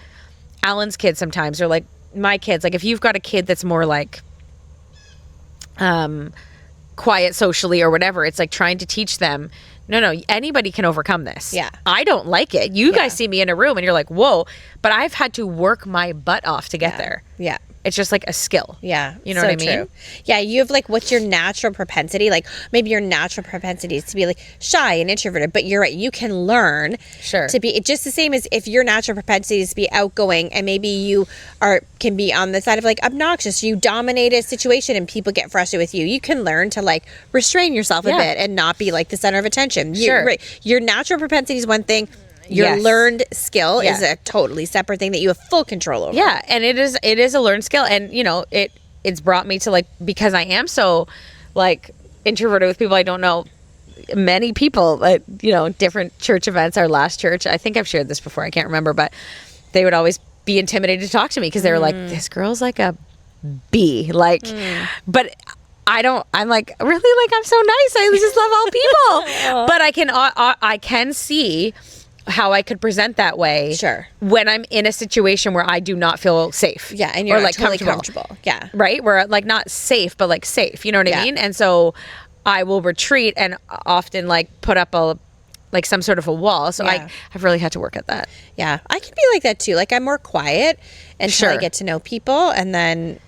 Alan's kids sometimes, or like my kids. Like if you've got a kid that's more like quiet socially or whatever, it's like trying to teach them, no, anybody can overcome this. Yeah. I don't like it. You guys see me in a room and you're like, whoa, but I've had to work my butt off to get there. Yeah. It's just like a skill. Yeah. You know what I mean? True. Yeah. You have like, what's your natural propensity? Like maybe your natural propensity is to be like shy and introverted, but you're right. You can learn to be just the same as if your natural propensity is to be outgoing and maybe you can be on the side of like obnoxious. You dominate a situation and people get frustrated with you. You can learn to like restrain yourself a bit and not be like the center of attention. Right. Your natural propensity is one thing. Your learned skill is a totally separate thing that you have full control over. Yeah, and it is a learned skill, and you know it's brought me to like, because I am so like introverted with people I don't know. Many people at different church events. Our last church, I think I've shared this before, I can't remember, but they would always be intimidated to talk to me because they were like, this girl's like a bee, like, but I'm like, really, like I'm so nice, I just love all people. But I can see how I could present that way when I'm in a situation where I do not feel safe. Yeah, and you're or like totally comfortable. Yeah. Right? Where like not safe, but like safe. You know what I mean? And so I will retreat and often like put up some sort of a wall. So I've really had to work at that. Yeah. I can be like that too. Like I'm more quiet until I get to know people, and then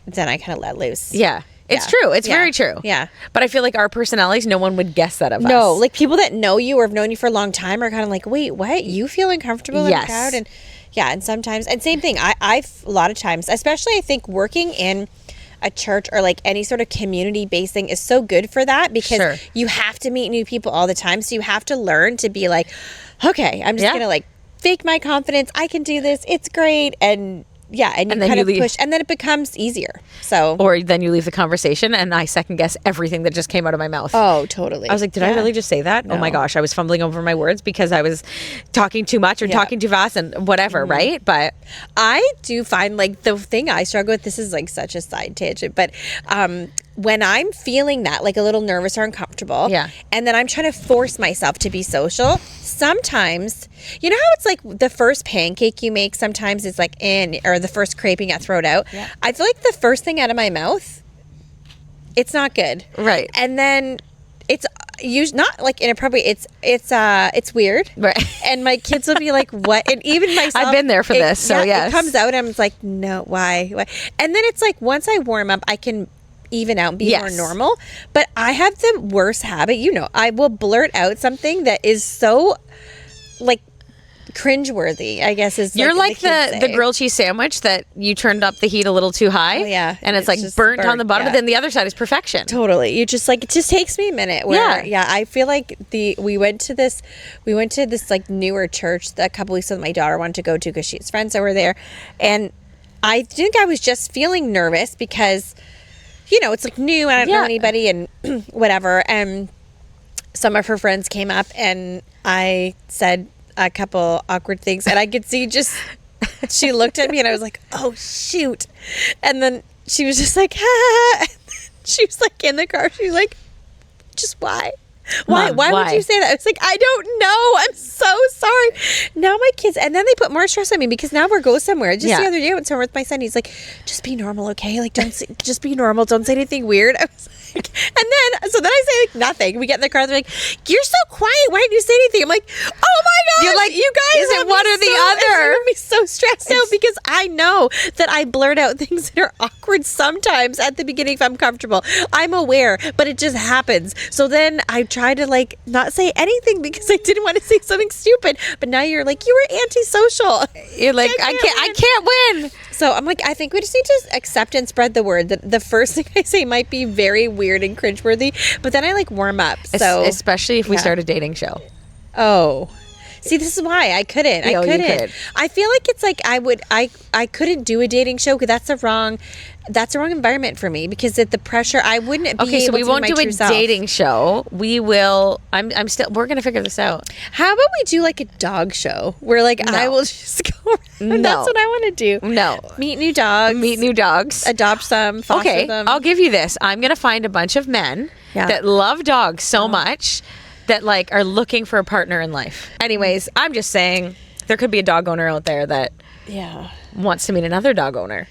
I kind of let loose. Yeah. It's true. It's very true. Yeah. But I feel like our personalities, no one would guess that of us. No, like people that know you or have known you for a long time are kind of like, wait, what? You feel uncomfortable in a crowd? And and sometimes, and same thing, I've a lot of times, especially I think working in a church or like any sort of community-based thing is so good for that because you have to meet new people all the time. So you have to learn to be like, okay, I'm just going to like fake my confidence. I can do this. It's great. And and you kind of push, and then it becomes easier. So, or then you leave the conversation, and I second guess everything that just came out of my mouth. Oh, totally. I was like, did I really just say that? No. Oh my gosh, I was fumbling over my words because I was talking too much or talking too fast and whatever, right? But I do find like the thing I struggle with. This is like such a side tangent, but when I'm feeling that, like a little nervous or uncomfortable, and then I'm trying to force myself to be social, sometimes, you know how it's like the first pancake you make sometimes is like or the first crepe you got thrown out? Yeah. I feel like the first thing out of my mouth, it's not good. Right. And then not like inappropriate. It's weird. Right. And my kids will be like, "What?" And even myself, I've been there for this, so yes. it comes out, and I'm just like, "No, why?" And then it's like once I warm up, I can even out and be more normal. But I have the worst habit. I will blurt out something that is so like cringeworthy, I guess is you're like the grilled cheese sandwich that you turned up the heat a little too high. Oh, yeah. And it's like burnt on the bottom, but then the other side is perfection. Totally. You just like, it just takes me a minute where I feel like we went to this like newer church that a couple weeks ago my daughter wanted to go to because she has friends over there, and I think I was just feeling nervous because it's like new, I don't know anybody and whatever, and some of her friends came up and I said a couple awkward things, and I could see just she looked at me and I was like, oh shoot, and then she was just like, ha. She was like in the car, she was like, just why Mom, why would you say that? It's like, I don't know, I'm so sorry. Now my kids, and then they put more stress on me because now we're going somewhere. Just the other day I went somewhere with my son, he's like, just be normal, okay? Like, just be normal, don't say anything weird. I was like, and then I say like nothing. We get in the car, they're like, you're so quiet, why didn't you say anything? I'm like, oh my god, you're like, you guys, is it one or the other? It made me so stressed out because I know that I blurt out things that are awkward sometimes at the beginning if I'm comfortable. I'm aware, but it just happens. So then I try to like not say anything because I didn't want to say something stupid. But now you're like, you were antisocial. You're like, I can't win. So I'm like, I think we just need to accept and spread the word that the first thing I say might be very weird and cringeworthy, but then I like warm up. So especially if we start a dating show. Oh. See, this is why I couldn't. I couldn't. You could. I feel like it's like I couldn't do a dating show because that's the wrong environment for me because the pressure I wouldn't be. Okay, so we won't do a self. dating show. We will. We're gonna figure this out. How about we do like a dog show where like I will just go around. That's what I want to do. No, meet new dogs, adopt some, foster them. I'll give you this. I'm gonna find a bunch of men that love dogs so much that like are looking for a partner in life. Anyways, I'm just saying there could be a dog owner out there that wants to meet another dog owner.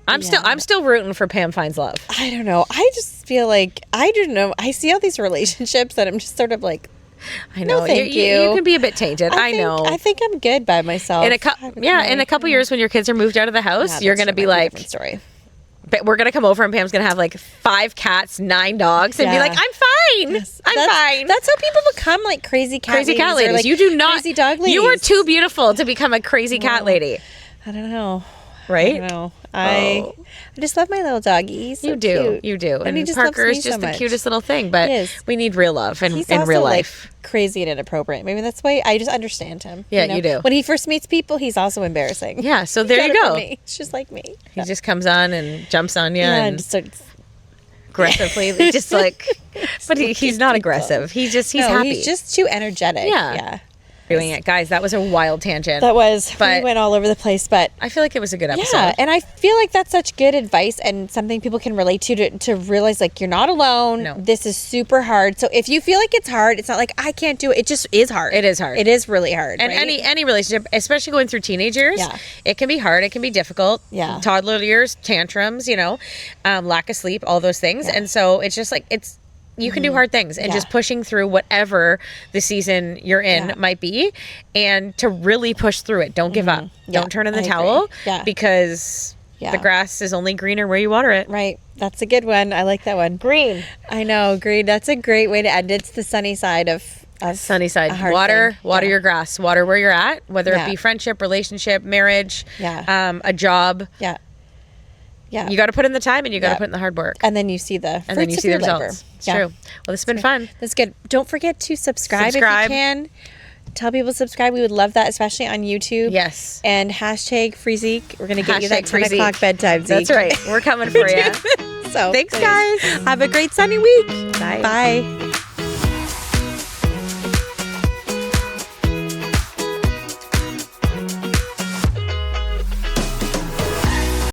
I'm still rooting for Pam finds love. I don't know. I just feel like I don't know. I see all these relationships that I'm just sort of like, I know. No, thank you. You can be a bit tainted. I know. I think I'm good by myself. In a couple years when your kids are moved out of the house, you're going to be like, story. But we're going to come over and Pam's going to have like 5 cats, 9 dogs and be like, I'm fine. Yes. I'm fine. That's how people become like crazy cat ladies. Like, you do not. Crazy dog ladies. You are too beautiful to become a crazy cat lady. I don't know. Right? I don't know. I just love my little doggy. He's so you do. cute. You do. And he just Parker is just the cutest little thing. But we need real love in real life. Like crazy and inappropriate. Maybe that's why I just understand him. Yeah, you do. When he first meets people, he's also embarrassing. Yeah, so there you go. It's just like me. He just comes on and jumps on you and just starts aggressively, just like. But he's not aggressive. He's happy. He's just too energetic. Yeah. Doing it, guys. That was a wild tangent. We went all over the place, but I feel like it was a good episode. Yeah, and I feel like that's such good advice and something people can relate to realize like you're not alone. No. This is super hard. So if you feel like it's hard, it's not like I can't do it. It just is hard. It is hard. It is really hard. And right? any relationship, especially going through teenage years, it can be hard. It can be difficult. Yeah. Toddler years, tantrums, lack of sleep, all those things. Yeah. And so it's just like you can do hard things and just pushing through whatever the season you're in might be and to really push through it. Don't give up. Don't turn in the towel because the grass is only greener where you water it. Right. That's a good one. I like that one. Green. I know. Green. That's a great way to end. It's the sunny side of sunny side. Water your grass. Water where you're at, whether it be friendship, relationship, marriage, a job. Yeah. Yeah. You got to put in the time and you got to put in the hard work. And then you see the fruits of your results. labor. It's true. Well, this has been fun. That's good. Don't forget to subscribe if you can. Tell people to subscribe. We would love that, especially on YouTube. Yes. And hashtag Free Zeke. We're going to get you that 10 o'clock bedtime, Zeke. That's right. We're coming for you. So thanks, guys. Have a great sunny week. Bye. Bye.